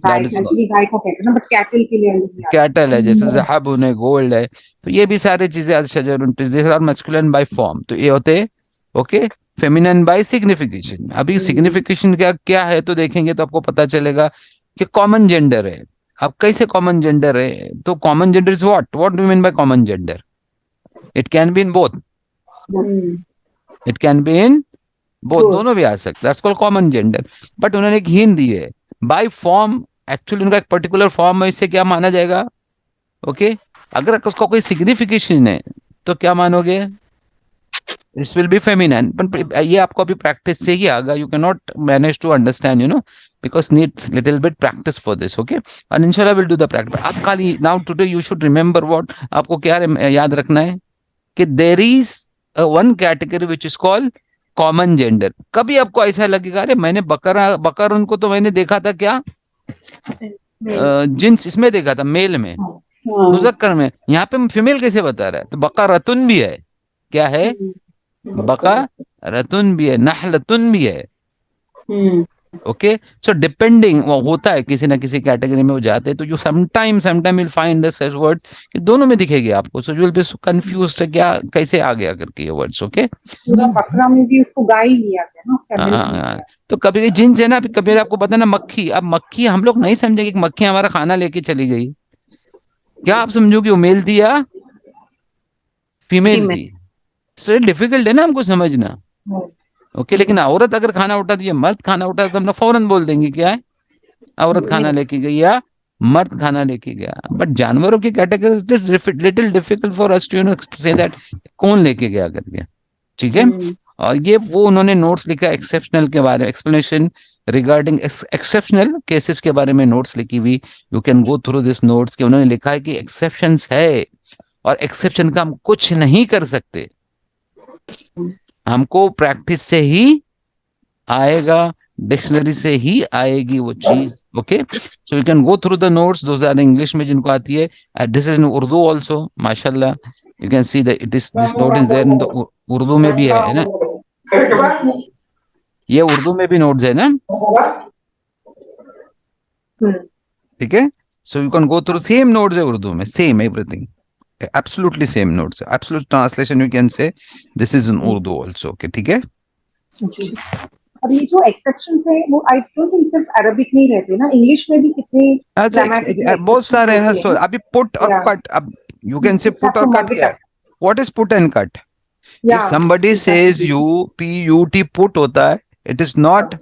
गाय को कहते हैं ना, बट कैटल के लिए कैटल है, जैसे ज़हाबुन है, गोल्ड है. तो ये भी सारी चीजें शजर मैस्कुलिन बाय फॉर्म, तो ये होते ओके, फेमिनिन बाय सिग्निफिकेशन. अभी सिग्निफिकेशन क्या है तो देखेंगे तो आपको पता चलेगा कि कॉमन जेंडर है. अब कैसे कॉमन जेंडर है, तो common gender is what do you mean by common gender? It can be in both, it can be in both, दोनों भी आ सकते हैं. That's called common gender. But उन्होंने एक हिंट दी है बाय फॉर्म. एक्चुअली उनका एक पर्टिकुलर फॉर्म है, इससे क्या माना जाएगा? ओके, अगर उसका कोई सिग्निफिकेशन है तो क्या मानोगे? This will be feminine. But ये आपको अभी प्रैक्टिस से ही आएगा. You can not manage to understand, because needs little bit practice for this. Okay, और इंशाल्लाह विल डू द प्रैक्टिस. आप खाली now today you should remember what, आपको क्या याद रखना है कि there is one category which is called common gender. कभी आपको ऐसा लगेगा अरे मैंने बकर उनको तो मैंने देखा था क्या, जिन्स इसमें देखा था, मेल में, मुज़क्कर में, यहाँ पे फीमेल कैसे बता रहा है? तो बकरतुन भी है. क्या है? बकरतुन भी है, नहलतुन भी है. ओके, सो डिपेंडिंग वो होता है, किसी ना किसी कैटेगरी में वो जाते हैं, तो you sometime will find this word कि दोनों में दिखेगी आपको. So you will be confused, क्या कैसे आ गया करके ये वर्ड्स. ओके, बकरा में भी उसको गाय लिया गया ना. तो कभी जिन्स है ना, कभी आपको पता ना मक्खी. अब मक्खी हम लोग नहीं समझे कि मक्खी हमारा खाना लेके चली गई. क्या आप समझोगे वो मेल थी या फीमेल थी? सो डिफिकल्ट है ना हमको समझना. ओके, लेकिन औरत अगर खाना उठाती है, मर्द खाना उठा, तो हम लोग फौरन बोल देंगे क्या है, औरत खाना लेके गई या मर्द खाना लेके गया. बट जानवरों की category little difficult for us to say that कौन लेके गया करके. ठीक है. और ये वो उन्होंने नोट्स लिखा एक्सेप्शनल के बारे में, एक्सप्लेनेशन रिगार्डिंग एक्सेप्शनल केसेस के बारे में नोट्स लिखी हुई. You can go through this notes कि उन्होंने लिखा है कि एक्सेप्शंस है और एक्सेप्शन का हम कुछ नहीं कर सकते, हमको प्रैक्टिस से ही आएगा, डिक्शनरी से ही आएगी वो चीज. Okay, so you can go through the notes, those are English में जिनको आती है. This is in Urdu also, माशाल्लाह. You can see that it is this note is there in the Urdu में भी है ना, ये उर्दू में भी नोट्स है ना. ठीक है. सो you can go through, same notes है उर्दू में, same everything, absolutely same notes, absolute translation you can say this is in Urdu also. Okay, ठीक है. और ये जो एक्सेप्शंस है वो आई डोंट थिंक सिर्फ अरबिक नहीं रहते ना, इंग्लिश में भी कितने बहुत सारे हैं. सो अभी पुट और कट, अब यू कैन से पुट और कट. क्या what is put and cut? If somebody says you put, put होता है, it is not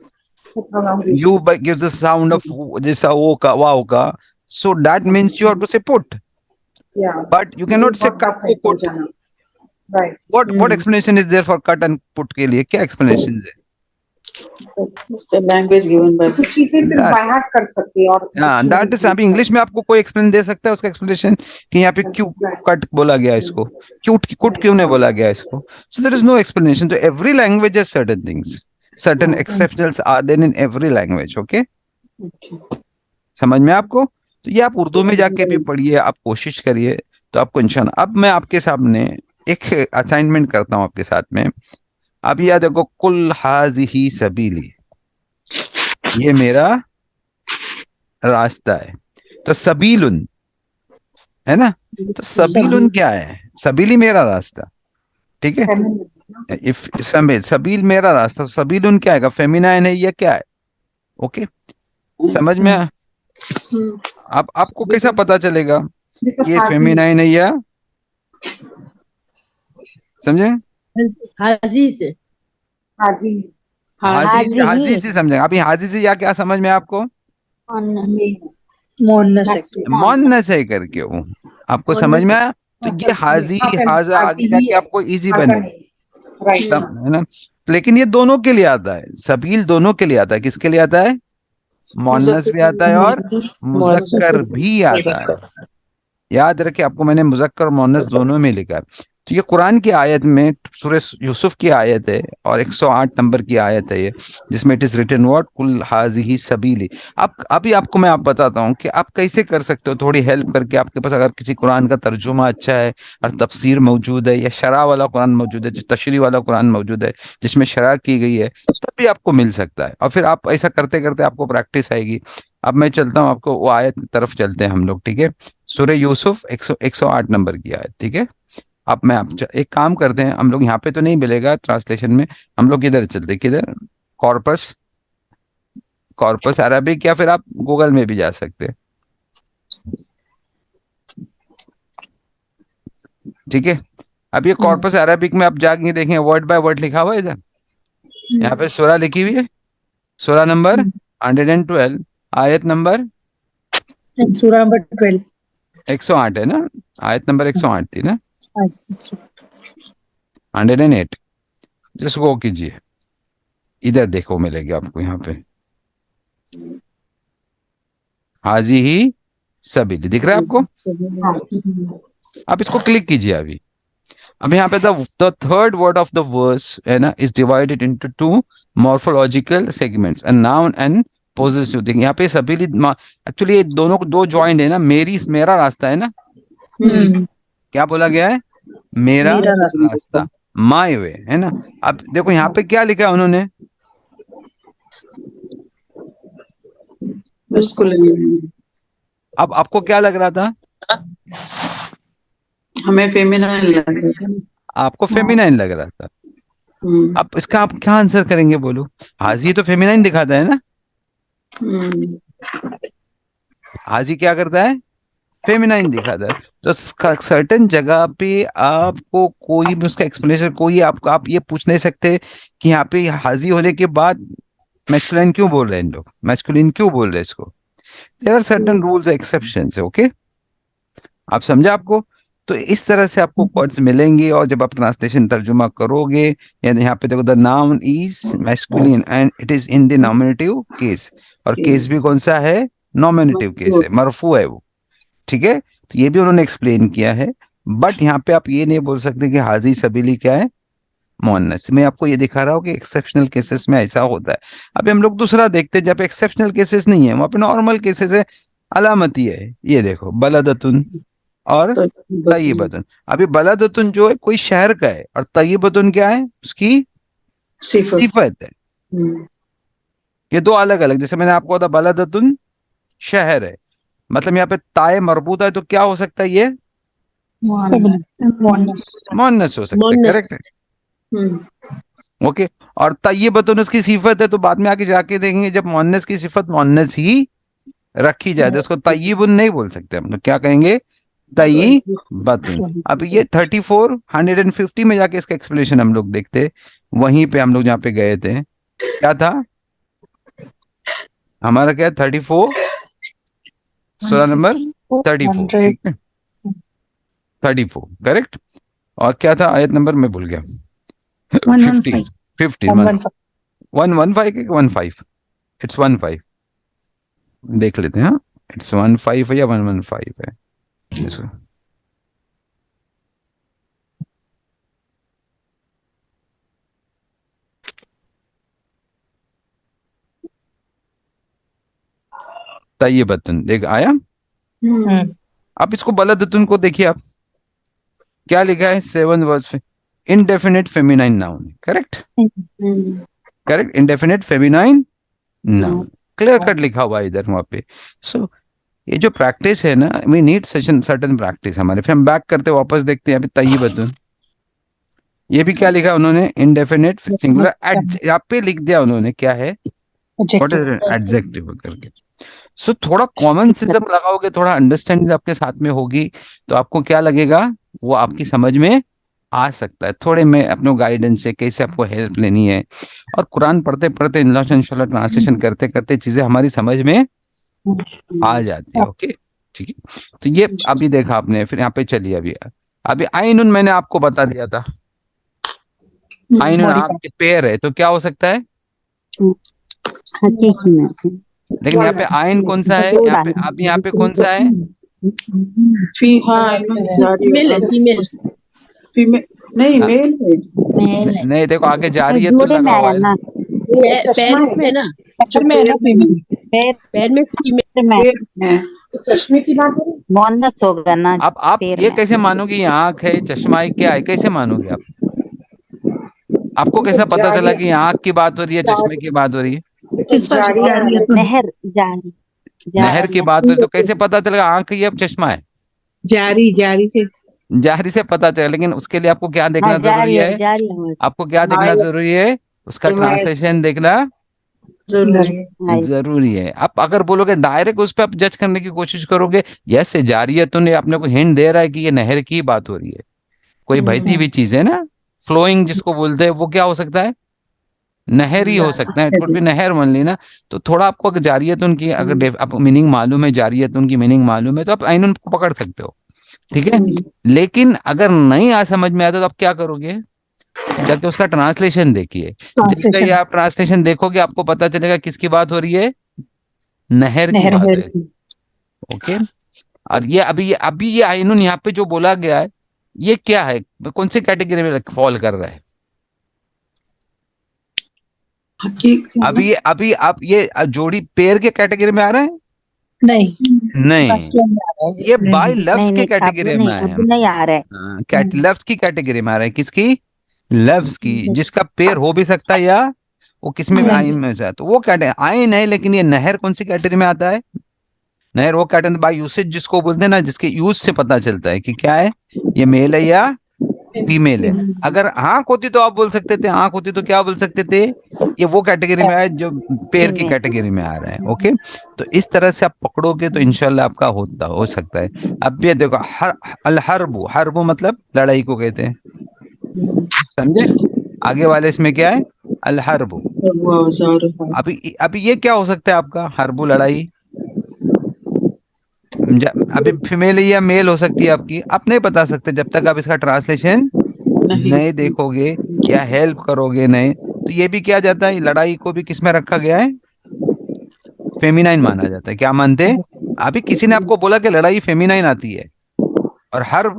you gives the sound of जैसा ओ का वाओ का, so that means you have to say put. But you cannot say cut को put. Right. What explanation is there for cut and put के लिए? क्या explanations है? The language given by कुछ चीजें सिर्फ बाय हार्ट कर सकते हैं. और that is, अभी इंग्लिश में आपको कोई एक्सप्लेन दे सकता है उसका एक्सप्लेनेशन कि यहाँ पे क्यों कट बोला गया इसको, कुट क्यों नहीं बोला गया इसको? So there is no explanation. So every language has certain things, certain exceptions are there in every language. Okay, समझ में आपको? तो ये आप उर्दू में जाके भी पढ़िए, आप कोशिश करिए, तो आपको इंशाल्लाह. अब मैं आपके सामने एक असाइनमेंट करता हूँ आपके साथ में. अब यह देखो, कुल हाज़िही सबीली, ये मेरा रास्ता है. तो सबीलुन है ना, तो सबीलुन क्या है? सबीली मेरा रास्ता. ठीक है. इफ सबील मेरा रास्ता, सबीलुन क्या है? फेमिनाइन है या क्या है? ओके, समझ में? अब आपको कैसा पता चलेगा ये फेमिनाइन है या? समझे? हाजी से, हाजी से समझे. अभी हाजी से या क्या समझ में आपको? मोन्नस है करके वो आपको समझ में आया? तो ये हाजी हाजा आगे जाके आपको इजी बने, है ना. लेकिन ये दोनों के लिए आता है, सबील दोनों के लिए आता है. किसके लिए आता है? मोन्नस भी आता है और मुज़क्कर भी आता है. याद रखिए, आपको मैंने मुज़क्कर और मुअन्नस दोनों में लिखा है। तो ये कुरान की आयत में सूरह यूसुफ की आयत है और 108 नंबर की आयत है ये, जिसमें इट इज रिटन व्हाट, कुल हाजिही सबीली। अब अभी आपको मैं बताता हूँ कि आप कैसे कर सकते हो, थोड़ी हेल्प करके। आपके पास अगर किसी कुरान का तर्जुमा अच्छा है और तफसीर मौजूद है, या शरा वाला कुरान मौजूद है, तशरी वाला कुरान मौजूद है जिसमें शरा की गई है, तब भी आपको मिल सकता है। और फिर आप ऐसा करते करते आपको प्रैक्टिस आएगी। अब मैं चलता हूँ, आपको वो आयत की तरफ चलते हैं हम लोग, ठीक है। सूरह यूसुफ 108 नंबर की आयत, ठीक है। अब मैं आप एक काम करते हैं, हम लोग यहाँ पे तो नहीं मिलेगा ट्रांसलेशन में, हम लोग किधर चलते, किधर, कॉर्पस, कॉर्पस अरबिक, या फिर आप गूगल में भी जा सकते हैं, ठीक है। अब ये कॉर्पस अरबिक में आप जाके देखें, वर्ड बाय वर्ड लिखा हुआ है इधर, यहाँ पे सूरा लिखी हुई है, सूरा नंबर 112, आयत नंबर Surah number 12. 108 है ना, आयत नंबर 108 थी ना, 108। जिसको गो कीजिए, इधर देखो मिलेगी आपको यहाँ पे, हाजी ही सबीली, दिख रहा है आपको। आप इसको क्लिक कीजिए अभी। अब यहाँ पे the third word of the verse है ना, is divided into two morphological segments, a noun and possessive. देखिए यहाँ पे सबीली, एक्चुअली ये दोनों को दो जॉइंट है ना, मेरा रास्ता है ना, क्या बोला गया है, मेरा मेरा रास्ता। रास्ता, माय वे, है ना। अब देखो यहाँ पे क्या लिखा है उन्होंने, अब आपको क्या लग रहा था, हमें फेमिनाइन लग रहा था। आपको फेमिनाइन लग रहा था। अब इसका आप क्या आंसर करेंगे, बोलो। हाजी तो फेमिनाइन दिखाता है ना, हाजी क्या करता है, फेमिनाइन दिखाता है। तो सर्टेन जगह पे आपको कोई भी उसका एक्सप्लेनेशन, कोई आपको, आप ये पूछ नहीं सकते कि यहाँ पे हाजी होने के बाद मैस्कुलिन क्यों बोल रहे हैं इन लोग, मैस्कुलिन क्यों बोल रहे हैं इसको। There are certain rules exceptions, okay, आप समझा आपको। तो इस तरह से आपको वर्ड्स मिलेंगे, और जब आप ट्रांसलेशन तर्जुमा करोगे, यानी यहाँ पे देखो, the noun is masculine and it is in the nominative case, और केस भी कौन सा है, नॉमिनेटिव केस है, मरफू है वो, ठीक है। तो ये भी उन्होंने एक्सप्लेन किया है। बट यहाँ पे आप ये नहीं बोल सकते कि हाजी सबीली क्या है, मुअन्नस। मैं आपको ये दिखा रहा हूँ कि एक्सेप्शनल केसेस में ऐसा होता है। अभी हम लोग दूसरा देखते हैं, जहाँ पे एक्सेप्शनल केसेस नहीं है, वहां पे नॉर्मल केसेस है, अलामती है। ये देखो, बलदतुन और तय्यबतुन। अभी बलदतुन जो है कोई शहर का है, और तय्यबतुन क्या है, उसकी सिफत है। ये दो अलग अलग, जैसे मैंने आपको बताया बलदतुन शहर है, मतलब यहाँ पे ताए मरबूत है, तो क्या हो सकता है, ये मुअन्नस हो सकता है, करेक्ट है, ओके। और तय्यबतुन उसकी सिफत है, तो बाद में आके जाके देखेंगे, जब मुअन्नस की सिफत मुअन्नस ही रखी जाए तो उसको तय्यबुन नहीं बोल सकते, हम लोग क्या कहेंगे, तय्यबतुन। अब ये 34 150 में जाके इसका एक्सप्लेनेशन हम लोग देखते, वहीं पे हम लोग जहाँ पे गए थे, क्या था हमारा, क्या 34, सूरा नंबर 34, ठीक है, 34 करेक्ट। और क्या था आयत नंबर, मैं भूल गया, 15 115 के 15, इट्स 15, देख लेते हैं, हाँ इट्स 15 है या 115 है इसको। तय्यबतुन देख आया। अब इसको बलदतुन को देखिए आप, क्या लिखा है 7 वर्ड्स पे, indefinite feminine noun, correct, correct, indefinite feminine noun, clear cut लिखा हुआ है इधर वहां पे। सो ये जो प्रैक्टिस है ना, वी नीड सर्टेन प्रैक्टिस हमारे। फिर हम बैक करते वापस देखते हैं, अभी तय्यबतुन, ये भी क्या लिखा उन्होंने, इनडेफिनेट सिंगुलर, यहाँ पे लिख दिया उन्होंने, क्या है, व्हाट इज एडजेक्टिव करके। सो थोड़ा कॉमन सेंस जब लगाओगे, थोड़ा अंडरस्टैंडिंग आपके साथ में होगी, तो आपको क्या लगेगा, वो आपकी समझ में आ सकता है। थोड़े में अपने गाइडेंस से कैसे आपको हेल्प लेनी है, और कुरान पढ़ते पढ़ते इंशाल्लाह ट्रांसलेशन करते करते चीजें हमारी समझ में आ जाती है, ओके, ठीक है। तो ये अभी देखा आपने, फिर यहाँ पे चलिए, अभी अभी आइनुन मैंने आपको बता दिया था, आइनुन आपके पैर है, तो क्या हो सकता है, लेकिन यहाँ पे आयन कौन सा है, यहाँ पे अब यहाँ पे कौन सा है, हाँ जारी फीमेल है, फीमेल। फीमेल नहीं, हाँ। मेल है। नहीं देखो आगे जारी है तो जोड़े में लगा हुआ आया है। ना, ये चश्मा पैर है में है ना, अच्छा, पैर में है ना पैर में, पैर पैर में फीमेल। में पैर में। तो चश्मे की बात हो रही है। मोहनस होगा ना, अब आप पैर ये में। कैसे मानोगे ये आंख है चश्मा है क्या है, कैसे मानोगे आप? आपको कैसा पता चला कि ये आंख की बात हो रही है चश्मे की बात हो रही है? नहर जारी नहर की बात हो रही है तो कैसे पता चलेगा आंख ये अब चश्मा है? जारी से जारी से पता चलेगा, लेकिन उसके लिए आपको क्या हाँ, देखना जरूरी है? जारी आवाज आपको क्या देखना जरूरी है? उसका ट्रांसलेशन देखना जरूरी है। आई। जरूरी है। आप अगर बोलोगे डायरेक्ट उस पर आप जज करने की कोशिश करोगे, यस जारियतुन ये अपने को हिंट दे रहा है कि ये नहर की बात हो रही है, कोई बहती हुई चीज है ना, फ्लोइंग जिसको बोलते हैं, वो क्या हो सकता है? नहर ही हो सकता है, इट कुड बी नहर ओनली ना। तो थोड़ा आपको अगर जारियतुन की अगर आपको मीनिंग मालूम है, जारियतुन की मीनिंग मालूम है, तो आप आइनुन को पकड़ सकते हो, ठीक है। लेकिन अगर नहीं आ समझ में आता तो आप क्या करोगे? जाके उसका ट्रांसलेशन देखिए। जैसे ही आप ट्रांसलेशन देखोगे आपको पता चलेगा किसकी बात हो रही है, नहर की बात है। ओके। और ये अभी ये आइनुन यहाँ पे जो बोला गया है ये क्या है, कौन सी कैटेगरी में फॉल कर रहा है? अभी आप ये जोड़ी पेयर के कैटेगरी में आ रहा है? नहीं, ये बाय लव्स नहीं के नहीं, अब कैटेगरी में नहीं, आए अब हम। नहीं आ रहा है। लव्स की कैटेगरी में आ रहा है, किसकी? लव्स की, जिसका पेयर हो भी सकता है या वो किसमें भी आइन में से है, तो वो कैटेगरी आइन है। लेकिन ये नहर कौन सी कैटेगरी में आता है? नहर वो कैटेगरी बाय यूसेज जिसको बोलते हैं ना, जिसके यूज से पता चलता है कि क्या है, ये मेल है या फीमेल है। अगर आंख होती तो आप बोल सकते थे, आंख होती तो क्या बोल सकते थे, ये वो कैटेगरी में आया जो पेड़ की कैटेगरी में आ रहा है। ओके, तो इस तरह से आप पकड़ोगे तो इंशाल्लाह आपका हो सकता है। अब ये देखो अल हरबु, हरबु मतलब लड़ाई को कहते हैं, समझे? आगे वाले इसमें क्या है, अल हरबु। अभी ये क्या हो सकता है आपका, हरबु लड़ाई। अभी फीमेल या मेल हो सकती है आपकी, आप नहीं बता सकते जब तक आप इसका ट्रांसलेशन नहीं देखोगे या हेल्प करोगे नहीं। तो ये भी किया जाता है, लड़ाई को भी किस में रखा गया है, फेमिनाइन माना जाता है। क्या मानते हैं? अभी किसी ने आपको बोला कि लड़ाई फेमिनाइन आती है और हर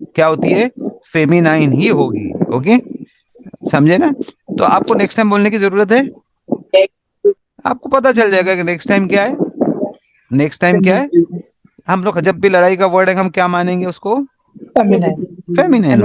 क्या होती है, फेमिनाइन ही होगी। ओके, समझे ना? तो आपको नेक्स्ट टाइम बोलने की जरूरत है, आपको पता चल जाएगा कि नेक्स्ट टाइम क्या है। नेक्स्ट टाइम क्या है, हम लोग जब भी लड़ाई का वर्ड है हम क्या मानेंगे उसको, फेमिनाइन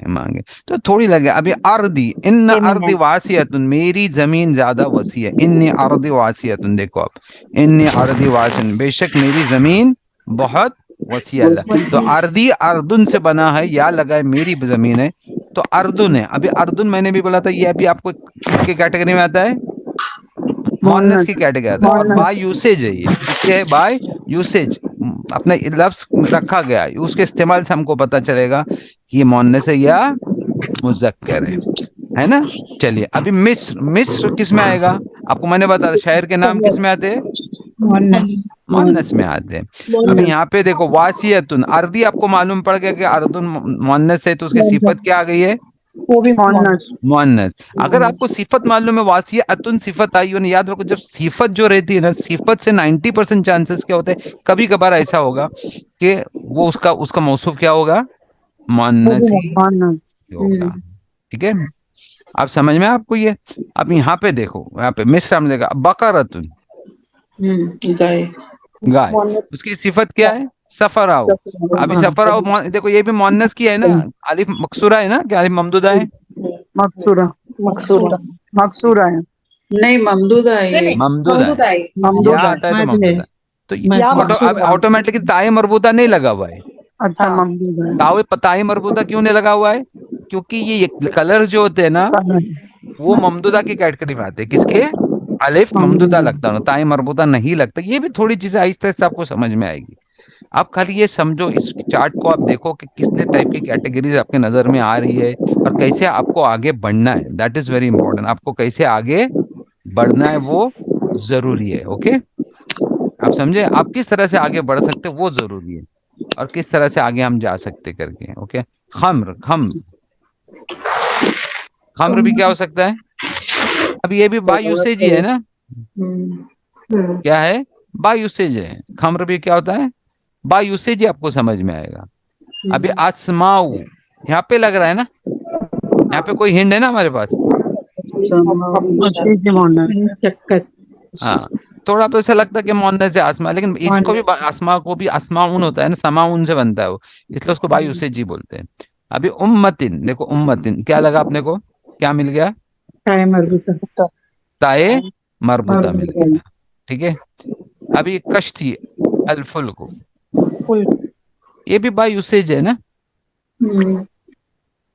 मांगे तो थोड़ी लगे। अभी अर्दी, इन अर्दी वासियतुन, मेरी जमीन ज्यादा वसी है। इन अर्दी वासियतुन, देखो आप, इन अर्दी वासियतुन, बेशक मेरी जमीन बहुत वसी है। तो अर्दी अर्दुन से बना है, या लगा है मेरी जमीन है तो अर्दुन है। अभी अर्दुन मैंने भी बोला था, ये अभी आपको किसके कैटेगरी में आता है, मोनस की कैटेगरी आता है। और बाय यूसेज है, ये किसके है, बाय यूसेज, अपने लफ्ज रखा गया है, उसके इस्तेमाल से हमको पता चलेगा कि ये मोनस है या मुजक्कर है ना। चलिए अभी मिस्र, मिस्र किस में आएगा? आपको मैंने बताया शहर के नाम किस में आते हैं, मोनस में आते हैं। अभी यहाँ पे देखो वासियतुन, अर्दी आपको मालूम पड़ गया कि अर्दुन मोनस है, तो उसकी सिफत क्या आ गई है, वो भी मोनस। अगर आपको सिफत मालूम है वासिया अतुन सिफत आई हो, याद रखो जब सिफत जो रहती है ना, सिफत से 90% चांसेस क्या होते हैं, कभी कभार ऐसा होगा कि वो उसका मौसूफ क्या होगा, मोनस ही होगा। ठीक है, आप समझ में आपको ये। अब यहाँ पे देखो, यहाँ पे मिस्र में देखा बकरतुन, गाय, उसकी सिफत क्या है, सफराओ। अभी सफराओ देखो ये भी मोनस की है ना, अलिफ मकसूरा है ना, क्या अलिफ ममदूदा है, मकसूरा है, नहीं ममदूदा है, ये ममदूदा है, या आता है तो ममदूदा। तो ऑटोमेटिकली ताए मरबूता नहीं लगा हुआ है। अच्छा ममदूदा है। ताए मरबूता क्यों नहीं लगा हुआ है, क्योंकि ये कलर जो होते हैं ना वो ममदूदा की कैटेगरी में आते हैं। किसके, अलिफ ममदूदा लगता है, ताए मरबूता नहीं लगता। ये भी थोड़ी चीजें आहिस्ता आहिस्ता आपको समझ में आएगी। आप खाली ये समझो, इस चार्ट को आप देखो कि कितने टाइप की कैटेगरीज आपके नजर में आ रही है और कैसे आपको आगे बढ़ना है। दैट इज वेरी इंपॉर्टेंट, आपको कैसे आगे बढ़ना है वो जरूरी है। ओके, आप समझे, आप किस तरह से आगे बढ़ सकते वो जरूरी है और किस तरह से आगे हम जा सकते करके। ओके, खम्र, खम्र भी क्या हो सकता है, अब ये भी बाय यूसेज ही है ना, क्या है, बाय यूसेज है। खम्र भी क्या होता है, बाय यूसेज ही आपको समझ में आएगा। अभी अस्माउ यहाँ पे लग रहा है ना, यहाँ पे कोई हिंट है ना हमारे पास? हाँ, थोड़ा तो ऐसा लगता है कि मोहन्नस है आसमा, लेकिन इसको भी आसमा को भी अस्माउन होता है ना, समाउन से बनता है वो, इसलिए उसको बाय यूसेज ही बोलते हैं। अभी उम्मतिन, देखो उम्मतिन क्या लगा अपने को, क्या मिल गया? ताए मरबूता मिल गया, ठीक है। अभी कश्ती अलफुल को, ये भी बाय यूसेज है ना,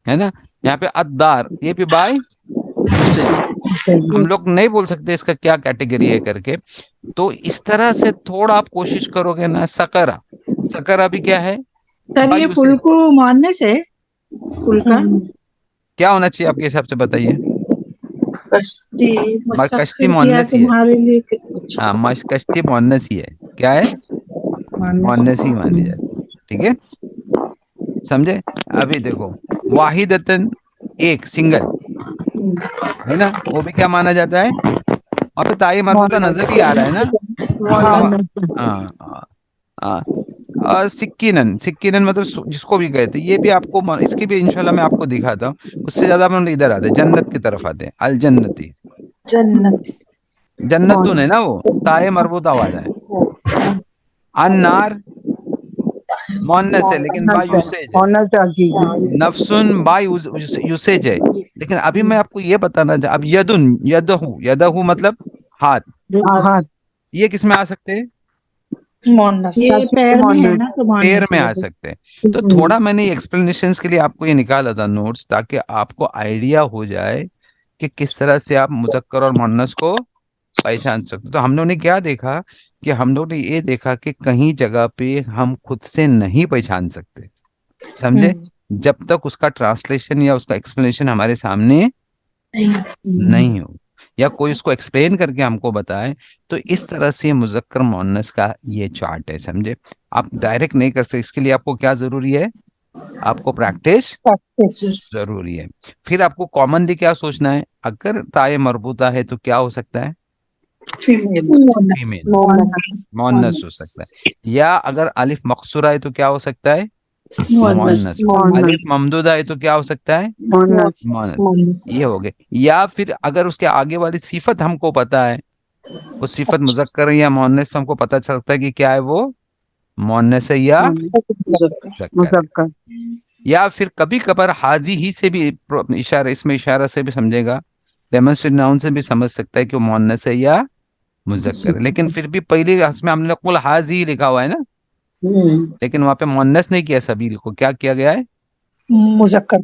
है ना। यहाँ पे अद्दार, ये भी बाय यूसेज। हम लोग नहीं बोल सकते इसका क्या कैटेगरी है करके, तो इस तरह से थोड़ा आप कोशिश करोगे ना। सकरा, सकरा भी क्या है? सर ये फुल को मानने से फुल का क्या होना चाहिए आपके हिसाब से, बताइए। कश्ती मोहन्नस ही है। तुम्हारे लिए हाँ, कश्ती मोहन्नस ही है। क्या है? मोहन्नस ही मानी जाती है, ठीक है, समझे। अभी देखो वाहिदतन, एक सिंगल है ना, वो भी क्या माना जाता है? और पे ताई मरबूता नजर ही आ रहा है ना। हाँ हाँ हाँ। और सिक्कीनन, सिक्कीनन मतलब जिसको भी कहते हैं, ये भी आपको, इसकी भी इंशाल्लाह मैं आपको दिखाता हूँ। उससे ज्यादा हम इधर आते हैं, जन्नत की तरफ आते हैं। अल जन्नती, जन्नतुन है ना, वो ताए मरबूता वाला है। अन्नार मोहन्नस है लेकिन बाय यूसेज है। नफ्सुन बाय यूसेज है, लेकिन अभी मैं आपको ये बताना चाह, अब यदुन, यदहु, यदहु मतलब हाथ, ये किस में आ सकते हैं? पैर में आ सकते हैं। तो थोड़ा मैंने एक्सप्लेनेशंस के लिए आपको ये निकाला था नोट्स, ताकि आपको आइडिया हो जाए कि किस तरह से आप मुज़क्कर और मुअन्नस को पहचान सकते। तो हम लोगों ने क्या देखा कि हम लोग ने ये देखा कि कहीं जगह पे हम खुद से नहीं पहचान सकते, समझे, जब तक उसका ट्रांसलेशन या उसका एक्सप्लेनेशन हमारे सामने नहीं हो, या कोई उसको एक्सप्लेन करके हमको बताए। तो इस तरह से मुज़क्कर मुअन्नस का ये चार्ट है, समझे। आप डायरेक्ट नहीं कर सकते, इसके लिए आपको क्या जरूरी है? आपको प्रैक्टिस जरूरी है। फिर आपको कॉमनली क्या सोचना है, अगर ताए मरबूता है तो क्या हो सकता है? फीमेल, मुअन्नस हो सकता है। या अगर अलिफ मकसूरा है तो क्या हो सकता है? मुअन्नस। अलिफ ममदूदा है तो क्या हो सकता है? मुअन्नस। ये हो गए। या फिर अगर उसके आगे वाली सिफत हमको पता है, वो सिफत मुज़क्कर या मुअन्नस, हमको पता चलता है कि क्या है वो, मुअन्नस है या मुज़क्कर है। या फिर कभी कभार हाजी ही से भी इशारा, इसमें इशारा से भी समझेगा, डेमोंस्ट्रेटिव नाउन से भी समझ सकता है कि वो मुअन्नस है या मुज़क्कर है। लेकिन फिर भी पहले इसमें हमने कुल हाजी लिखा हुआ है ना, लेकिन वहां पे मुअन्नस नहीं किया, सभी को क्या किया गया है? मुज़क्कर।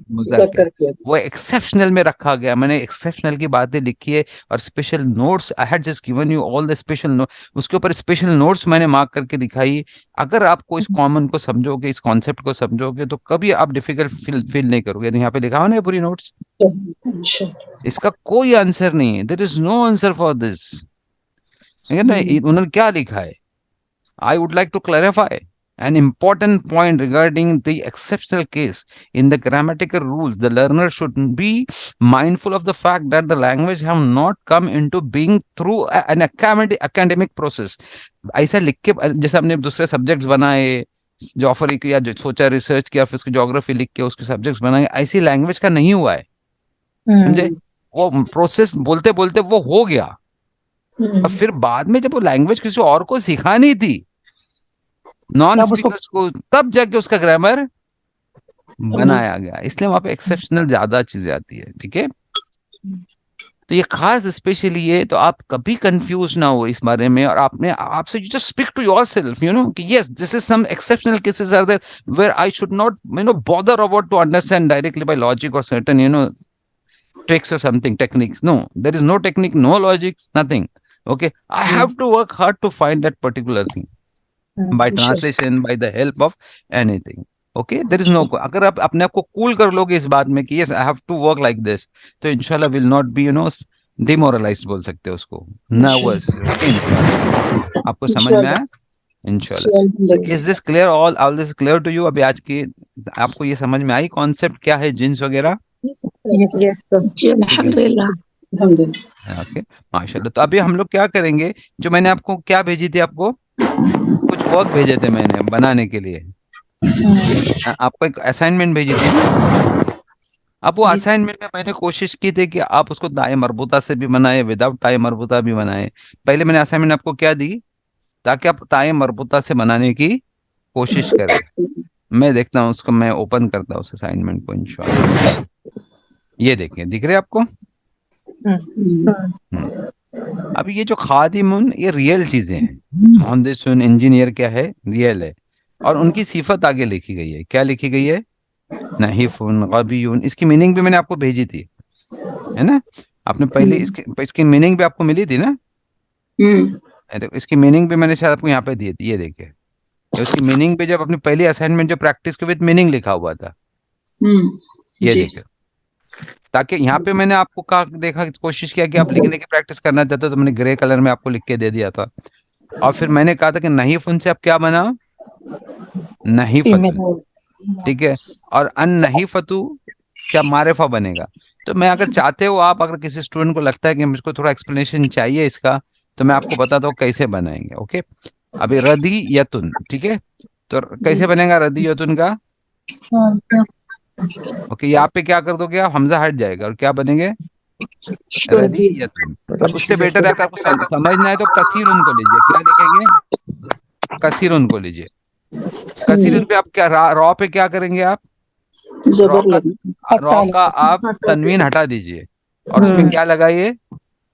वो एक्सेप्शनल में रखा गया। मैंने एक्सेप्शनल की बातें लिखी है और special notes, I had just given you all the special note, उसके ऊपर स्पेशल नोट्स मैंने मार्क करके दिखाई। अगर आपको इस कॉमन को समझोगे, इस कॉन्सेप्ट को समझोगे, तो कभी आप डिफिकल्ट फील नहीं करोगे। यहाँ पे लिखा हो ना पूरी नोट्स, इसका कोई आंसर नहीं है, there is no answer for this. उन्होंने क्या लिखा है? I would like to clarify an important point regarding the exceptional case. In the grammatical rules, the learner should be mindful of the fact that the language have not come into being through an academic process. ऐसा लिख के, जैसे हमने दूसरे subjects बनाए, जोफरी किया, जो सोचा, रिसर्च किया, फिर उसकी ज्योग्राफी लिख के उसके सब्जेक्ट्स बनाए, ऐसी लैंग्वेज का नहीं हुआ है, समझे। वो प्रोसेस बोलते बोलते वो हो गया, और फिर बाद में जब वो लैंग्वेज किसी और को सिखानी थी, नॉन स्पीकर्स को, तब जाके उसका ग्रामर बनाया गया। इसलिए वहां पे एक्सेप्शनल ज्यादा चीजें आती है, ठीक है। तो ये खास स्पेशली ये, तो आप कभी कंफ्यूज ना हो इस बारे में, और आपने आपसे you just speak to yourself, you know, कि yes this is some exceptional cases are there where I should not bother about to understand directly by logic और certain tricks or something, techniques. No, there is no technique, no logic, nothing. Okay, I have to work hard to find that particular thing by translation, by the help of anything. Okay, there is no, अगर आप अपने आप को cool कर लोगे इस बात में कि yes I have to work like this, तो इंशाल्लाह will not be demoralized बोल सकते हैं उसको, nervous. Okay, आपको समझ में आया इंशाल्लाह। Is this clear? All this clear to you? अभी आज की आपको ये समझ में आई कॉन्सेप्ट क्या है जिन्स वगैरह? ओके, माशाल्लाह। तो अभी हम लोग क्या करेंगे, जो मैंने आपको क्या भेजी थी आपको, कुछ वर्क भेजे थे मैंने बनाने के लिए, आपको एक असाइनमेंट भेजी थी ना। अब वो असाइनमेंट में मैंने कोशिश की थी कि आप उसको दाएं मरबूता से भी बनाए, विदाउट ताए मरबूता भी बनाए। पहले मैंने असाइनमेंट आपको क्या दी, ताकि आप ताए मरबूता से बनाने की कोशिश करें। मैं देखता हूँ उसको, मैं ओपन करता हूँ उस असाइनमेंट को इंशाल्लाह। ये देखिए, दिख रहे हैं आपको? अब ये जो खादिमुन, ये रियल चीजें हैं। मुहंदिसुन, इंजीनियर क्या है, रियल है। और उनकी सिफत आगे लिखी गई है, क्या लिखी गई है, नहीफुन, गबीयुन। इसकी मीनिंग भी मैंने आपको भेजी थी, है ना। आपने पहले इसकी मीनिंग भी आपको मिली थी ना। देखो, इसकी मीनिंग भी मैंने शायद आपको यहाँ पे दी थी, ये देखिए। उसकी मीनिंग पे जब अपनी पहली असाइनमेंट जो प्रैक्टिस के विद मीनिंग लिखा हुआ था, ये देखिए। ताकि यहाँ पे मैंने आपको कहा, देखा, कोशिश किया कि आप लिखने की प्रैक्टिस करना चाहते हो, तो मैंने ग्रे कलर में आपको लिख के दे दिया था। और फिर मैंने कहा था कि नहीफुन से आप क्या बनाओ, नहीफतुन, ठीक है। और अन नहीफतु क्या मारिफा बनेगा। तो मैं, अगर चाहते हो आप, अगर किसी स्टूडेंट को लगता है कि मुझको थोड़ा एक्सप्लेनेशन चाहिए इसका, तो मैं आपको बताता हूँ कैसे बनाएंगे। ओके, अभी रदी यतुन, ठीक है। तो कैसे बनेगा रदी यतुन का। ओके, यहाँ पे क्या कर दोगे आप, हमजा हट जाएगा और क्या बनेंगे, रदी यतुन। उससे बेटर है, अगर आपको समझना है तो कसीर उनको लीजिए। क्या लिखेंगे, कसीर उनको लीजिए। कसीर उन पे आप क्या, रॉ पे क्या करेंगे आप, रॉ का, रॉ का आप तनवीन हटा दीजिए और उसमें क्या लगाइए,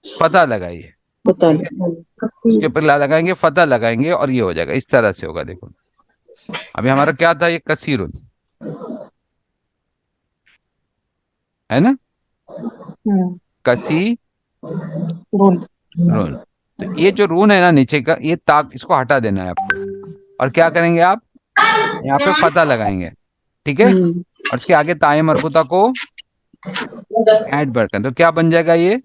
फतह लगाइए। उसके ऊपर लगाएंगे, फतह लगाएंगे और ये हो जाएगा, इस तरह से होगा। देखो अभी हमारा क्या था, ये कसीरुन है ना, कसी रून। तो ये जो रून है ना नीचे का, ये ताक, इसको हटा देना है आपको। और क्या करेंगे आप, यहाँ पे फतह लगाएंगे, ठीक है। और इसके आगे ताए मरबूता को ऐड बढ़कर, तो क्या बन जाएगा, ये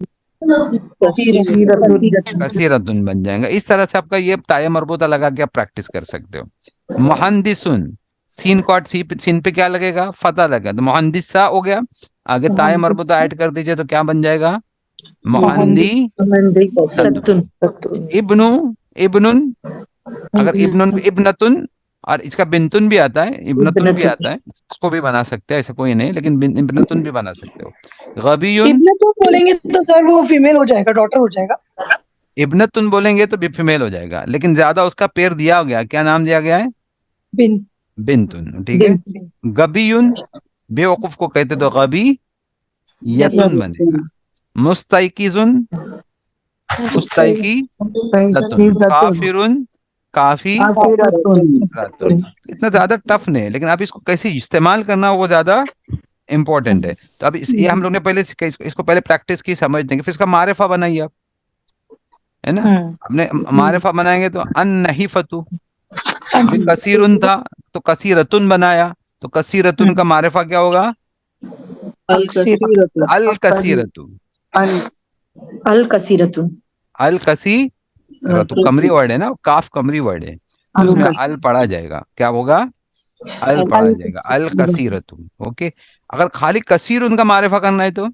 कसीरतुन बन जाएगा। इस तरह से आपका ये ताए मरबूता लगा के आप प्रैक्टिस कर सकते हो। मुहंदिसुन, सीन को सीन पे क्या लगेगा, फतह लगेगा, तो मुहंदिसा हो गया। आगे ताए मरबूता ऐड कर दीजिए तो क्या बन जाएगा, मुहंदी सतुन। इब्नु, इब्नुन, अगर इब्नुन पे इब्नतुन, और इसका बिंतुन भी आता है, इब्नतुन भी आता है, इसको भी बना सकते हैं, ऐसा कोई नहीं, लेकिन इब्नतुन भी बना सकते हो। गबीयुन, इब्नतुन बोलेंगे तो सर वो फीमेल हो जाएगा, डॉटर हो जाएगा। इब्नतुन बोलेंगे तो भी फीमेल हो जाएगा, लेकिन ज्यादा उसका पेयर दिया गया, क्या नाम दिया गया है, बिन बिंतुन, ठीक है। गबीयुन, बेवकूफ को कहते तो गबी यतुन बनेगा। मुस्तैकिजुन, मुस्तैकी सतुन। काफिरुन, काफी रतुन। इतना ज्यादा टफ नहीं है, लेकिन अब इसको कैसे इस्तेमाल करना वो ज्यादा इंपॉर्टेंट है। तो अब ये हम लोग ने पहले इसको पहले प्रैक्टिस की, समझ देंगे, फिर इसका मारिफा बनाइए आप, है ना। अपने मारिफा बनाएंगे तो अन नहीं फतू, अभी कसीरुन था तो कसीरतुन बनाया, तो कसीरतुन का मारिफा क्या होगा, अल कसीरतु, अल कसीरतु। कमरी वर्ड है ना, काफ कमरी वर्ड है, तो उसमें अल पढ़ा जाएगा, क्या होगा, अल पढ़ा जाएगा, अल कसीरतु। ओके, अगर खाली कसीर उनका मारिफा करना है तो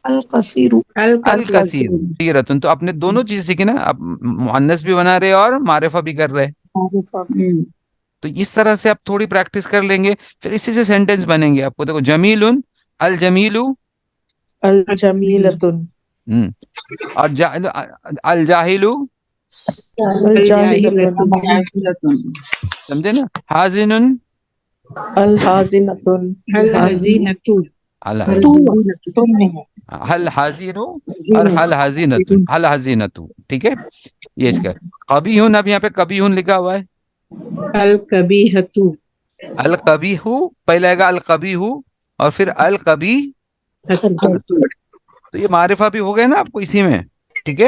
अल कसीरतुन। तो आपने दोनों चीज सीखी ना, आप मुअन्नस भी बना रहे और मारिफा भी कर रहे हैं। तो इस तरह से आप थोड़ी प्रैक्टिस कर लेंगे, फिर इसी से सेंटेंस बनेंगे आपको। देखो, जमीलुन, अल जमीलु, अल जमीलतुन, और अल जाहिलु, अल जाहिलतुन, समझे ना। हाजिनुन, अल हाजिनतुन, अल हाजिनु, हल हाजिनु और हल हाजिनतुन, हल हाजिनतु, ठीक है। ये इसका कबीहुन, अब यहाँ पे कबीहुन लिखा हुआ है, अल कबीहतु, अल कबीहु पहले आएगा, अल कबीहु और फिर अल कबी। तो ये मारिफा भी हो गया ना आपको इसी में, ठीक है।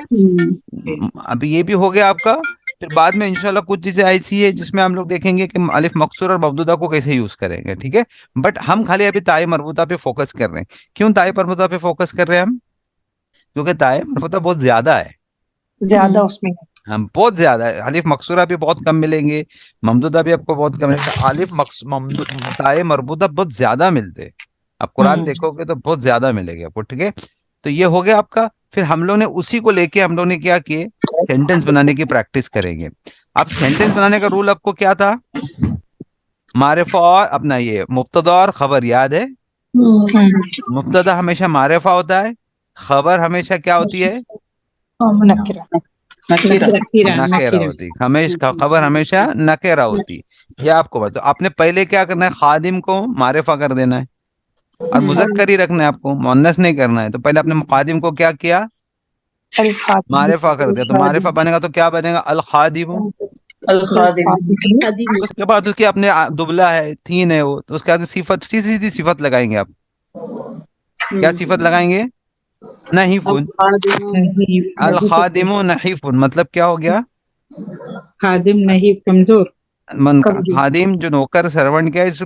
अभी ये भी हो गया आपका। फिर बाद में इंशाल्लाह कुछ चीजें ऐसी है जिसमें हम लोग देखेंगे कि अलिफ मकसूर और मबदूदा को कैसे यूज करेंगे, ठीक है। बट हम खाली अभी ताए मरबूता पे फोकस कर रहे हैं। क्यों ताए मरबूता पे फोकस कर रहे हैं हम, क्योंकि ताए मरबूता बहुत ज्यादा है, ज्यादा उसमें हम बहुत ज्यादा है। अलिफ मकसूरा भी बहुत कम मिलेंगे, ममदूदा भी आपको बहुत कम मिलेगा, ताए मरबूता बहुत ज्यादा मिलते हैं। आप कुरान देखोगे तो बहुत ज्यादा मिलेगा आपको, ठीक है। तो ये हो गया आपका। फिर हम लोग ने उसी को लेके हम लोग ने क्या किए, सेंटेंस बनाने की प्रैक्टिस करेंगे। अब सेंटेंस बनाने का रूल आपको क्या था, मारिफा और अपना ये मुब्तदा और खबर याद है। मुब्तदा हमेशा मारिफा होता है, खबर हमेशा क्या होती है, नकिरा नकीरा नकेरा नकीरा होती, हमेशा खबर हमेशा नकेरा होती। ये आपको बताओ, आपने पहले क्या करना है, खादिम को मारिफा कर देना है और मुजक्कर ही रखना है आपको, मुअन्नस नहीं करना है। तो पहले आपने खादिम को क्या किया, मारिफा कर दिया, तो मारिफा बनेगा तो क्या बनेगा, अल खादिम। उसके बाद उसकी अपने दुबला है, थीन है वो, तो उसके बाद सिफत, सीधी सीधी सिफत लगाएंगे आप। क्या सिफत लगाएंगे, नहीफुन। अल खादिमु नहीफुन मतलब क्या हो गया, खादिम नहीं, कमजोर। मन का खादिम जो नौकर सर्वेंट क्या इज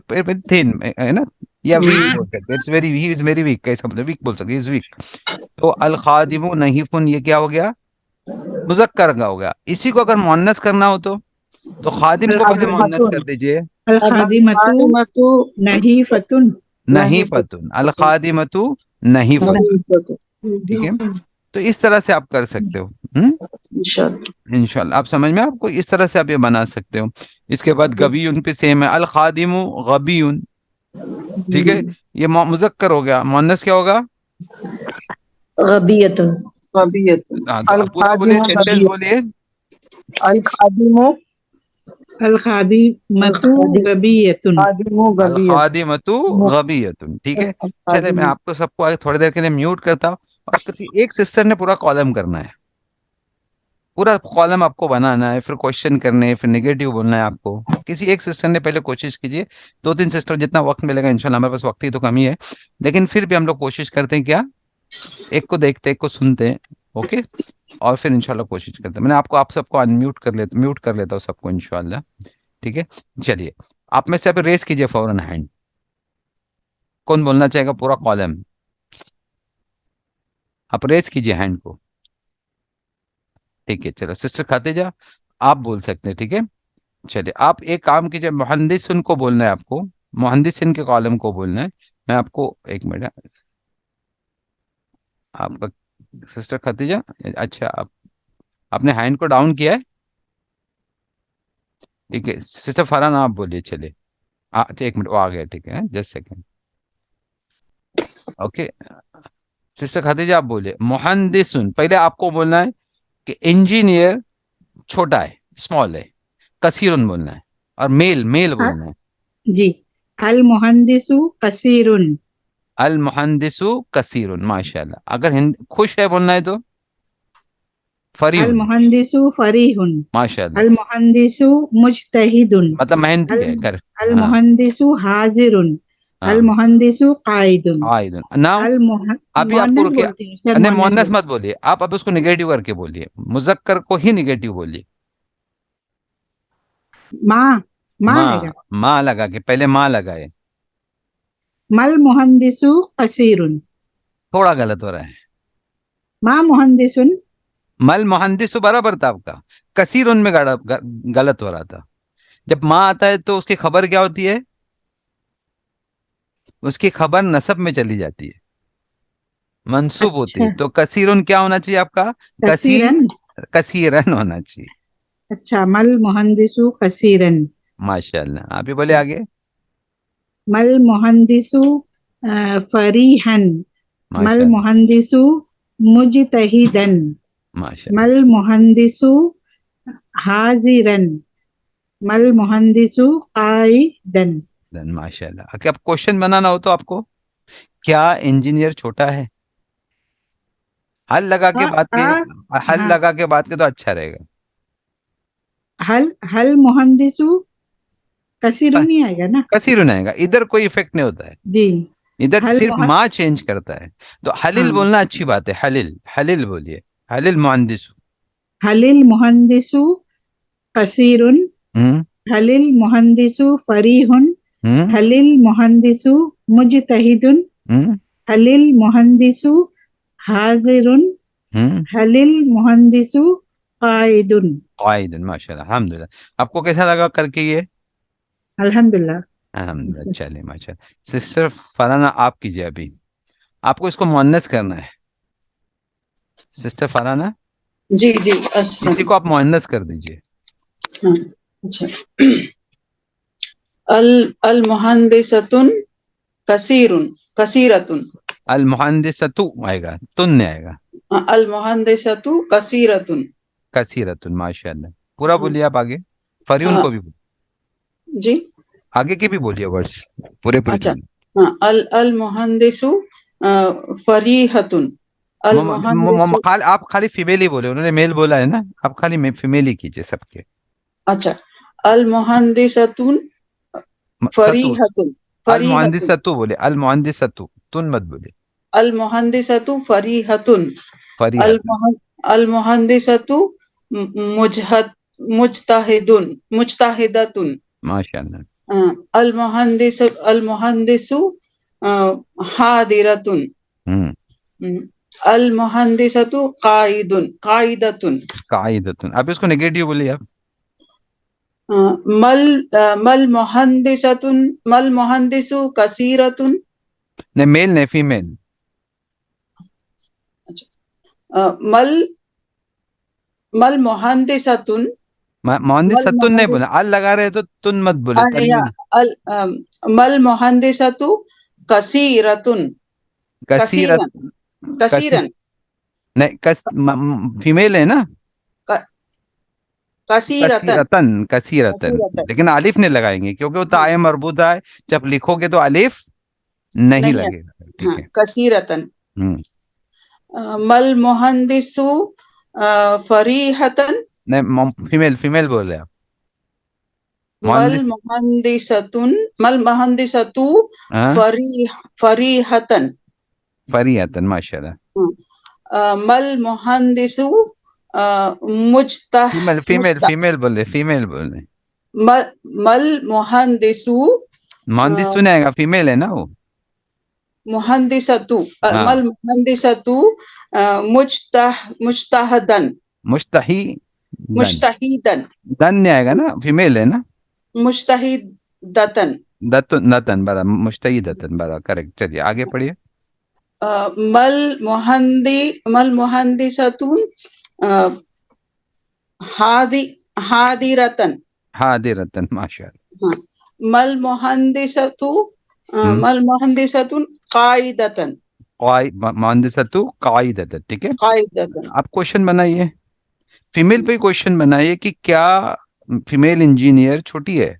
थिन है ना, या वीक बोल सकते, it's very, he is very weak, कैसा मतलब वीक बोल सकते, इज वीक। तो अल खादिमु नहीफुन ये क्या हो गया, मुजक्कर का हो गया। इसी को अगर मुअन्नस करना हो तो खादिम को पहले मुअन्नस कर दीजिए, अल खादिमतु नहीं फतुन। नहीं फतुन, अल खादिमतु नहीं फतुन। ठीक है, तो इस तरह से आप कर सकते हो। इंशाल्लाह आप समझ में, आपको इस तरह से आप ये बना सकते हो। इसके बाद गबीयुन पे सेम है, अल खादिमु गबीयुन। ठीक है, ये मुजक्कर हो गया, मुअन्नस क्या होगा, गबियतुन। हाँ, तो आप पूरा बोलिए, सेंटेंस बोलिए। अल खादिमु अल खादिमतु गबियतुन। अल खादिमतु गबियतुन। ठीक है, चले मैं आपको सबको आगे थोड़ी देर के लिए म्यूट करता हूँ, और किसी एक सिस्टर ने पूरा कॉलम करना है, पूरा कॉलम आपको बनाना है, फिर क्वेश्चन करने हैं, फिर नेगेटिव बोलना है आपको। किसी एक सिस्टर ने पहले कोशिश कीजिए, दो तीन सिस्टर जितना वक्त मिलेगा इंशाल्लाह, हमारे पास वक्त ही तो कमी है, लेकिन फिर भी हम लोग कोशिश करते हैं क्या, एक को देखते एक को सुनते हैं, ओके, और फिर इंशाल्लाह कोशिश करते हैं। मैंने आपको, आप सबको अनम्यूट कर लेता, म्यूट कर लेता हूँ सबको इंशाल्लाह। ठीक है, चलिए आप में से आप रेस कीजिए फौरन हैंड, कौन बोलना चाहेगा पूरा कॉलम, आप रेस कीजिए हैंड को। ठीक है, चलो सिस्टर खातिजा आप बोल सकते हैं, ठीक है। चलिए आप एक काम कीजिए, मुहंदिसन को बोलना है आपको, मुहंदिसन के कॉलम को बोलना है। मैं आपको एक मिनट, आपका सिस्टर खतीजा, अच्छा आप आपने हैंड को डाउन किया है, ठीक है। सिस्टर फरहान आप बोलिए, चलिए अच्छा एक मिनट, वो आ गया, ठीक है, just second, okay. Sister Khatija आप बोलिए, मुहंदिसन पहले आपको बोलना है कि इंजीनियर छोटा है, स्मॉल है, कसीरुन बोलना है, और मेल मेल बोलना है। जी, अल मुहंदिसु कसीरुन। अल मुहंदिसु कसीरुन, माशाल्लाह। अगर खुश है बोलना है तो अल फरीहुन, मुहंदिसु फरीहुन। माशाल्लाह, अल मुहंदिसु मुज्तहिदुन। मतलब मेहनती अल है कर। अल हाँ मुहंदिसु हाजिरुन। अल हाँ, मुहंदिसु काइदुन। आइदुन नाउ। अल अभी आपको मुअन्नस रुकिए, बोलती हूँ सर, नहीं मुअन्नस मुअन्नस बोलती मत बोलिए आप, अब उसको निगेटिव करके बोलिए, मुजक्कर को ही निगेटिव बोलिए। हूँ। माँ आएगा। माँ, माँ लगा के, पहले माँ लगाए, मल मुहंदिसु कसीरुन। थोड़ा गलत हो रहा है। माँ मुहंदिसुन। मल मुहंदिसु बराबर था आपका, कसीर उनमें गलत हो रहा था। जब माँ आता है तो उसकी खबर क्या होती है, उसकी खबर नसब में चली जाती है, मंसूब होती है। अच्छा, तो कसीरुन क्या होना चाहिए आपका, कसीरन। कसीरन होना चाहिए। अच्छा, मल मुहंदिसु कसीरन। माशाल्लाह, आप ही बोले आगे। मल मुहंदिसु फरीहन। मल माशाल्लाह, मुहंदिसु मुजतहिदन। माशाल्लाह, मल मुहंदिसु हाजिरन। मल मुहंदिसु काइदन। माशाल्लाह। क्या क्वेश्चन बनाना हो तो आपको, क्या इंजीनियर छोटा है, हल लगा के हाँ बात के, हल हाँ, लगा के बात के तो अच्छा रहेगा। हल हल मुहंदिसु कसीरुन नहीं आएगा ना। कसीरुन आएगा, इधर कोई इफेक्ट नहीं होता है, जी, इधर हल सिर्फ मुहन माँ चेंज करता है। तो हलिल हाँ, बोलना अच्छी बात है, हलिल, हलिल बोलिए, हलिल मुहंदिस। हलिल मुहंदिसु कसीरुन। हम्म हलिल मुहंदिसु फरीहुन। हम्म हलिल मुहंदिसु मुजतहिदुन। हम्म हलिल मुहंदिसु हाजिरुन। हम्म हलिल मुहंदिसु काइदुन। कायदन, माशाल्लाह, अल्हम्दुलिल्लाह। आपको कैसा लगा करके ये, अल्हम्दुलिल्लाह। अल्हम्दुलिल्लाह। चलिए माशाल्लाह। सिस्टर फराना आप कीजिए, अभी आपको इसको मुअन्नस करना है, सिस्टर फरहाना, जी जी अस्सलाम। इसी को आप मुअन्नस कर दीजिए। हाँ, अच्छा। अल मुहंदिसतुन कसीरुन कसीरतुन। अल मुहंदिसतु आएगा, तुन नहीं आएगा। अल मुहंदिसतु कसीरतुन। कसीरतुन, माशाल्लाह। पूरा हाँ, बोलिए आप आगे, फरीउन को भी बोलिए। जी आगे के भी बोलिए वर्ड्स, पूरे पूरे अच्छा। जुमले। हाँ, अल मुहंदिसु फरीहतुन। अल मुहंदिसु। आप खाली फीमेल ही बोले, उन्होंने मेल बोला है ना, आप खाली फीमेल ही कीजिए सबके। अच्छा, अल मुहंदिसतुन सतु, फरीहतुन। अल फरीहतुन। मुहंदिसतु बोले, अल मुहंदिसतु, तुन मत बोले। अल मुहंदिसतु फरीहतुन। अल फरीहतुन, मुहन अल मुहंदिसतु मुजहद मुजताहिदुन मुजताहिदतुन। माशाल्लाह। अल मुहंदिसु हादिरतुन। हम्म, अल मुहंदिसतु काइदतुन। काइदतुन। अब इसको नेगेटिव बोलिए आप। मल मल मुहंदिसु कसीरतुन। नहीं, मेल नहीं, फीमेल। मल मल मुहंदिसतुन। मल मुहंदिसतुन नहीं मुहंदिस बोला, अल लगा रहे तो तुन मत बोले, या तनवीन। अल मल मुहंदिसतु कसीरतुन। कसीरत, कसीरन कसी कसीरन नहीं, फीमेल है ना। कसीरतन। कसीरतन, कसीरतन, कसीरतन। लेकिन अलिफ नहीं लगाएंगे क्योंकि वो हाँ, ताए मरबूता है। जब लिखोगे तो अलिफ नहीं नहीं है। लगेगा, ठीक हाँ, है। कसीरतन। हम्म, मल मुहंदिसु फरीहतन। नहीं, फीमेल फीमेल बोल रहे आप। मल मुहंदिस, मुहंदिसतुन मल मुहंदिसतु हाँ, फरीहतन। फरीहतन, माशाल्लाह। मल मुहंदिसु मुजतह फीमेल फीमेल मुजतह फीमेल बोल रहे, फीमेल बोल रहे। मल मुहंदिसु मुहंदिस सुने आएगा, फीमेल है ना वो। मुहंदिसतु हाँ, मल मुहंदिसतु मुजतहदन मुश्तही दन, मुजतहिदन दन नहीं आएगा ना, फीमेल है ना। मुजतहिदतन। दतन, दतन बरा, मुश्तही दतन बरा, करेक्ट। चलिए आगे पढ़िए। मल मुहंदिसतुन हादि हादिरतन। हादे रतन, माशाल्लाह। हाँ, मल मुहंदिसतु हम्म, मल मुहंदिसतुन काइदतन। मुहंदिसतु काइदतन, ठीक है। काइदतन। आप क्वेश्चन बनाइए, फीमेल पे क्वेश्चन बनाइए कि क्या फीमेल इंजीनियर छोटी है।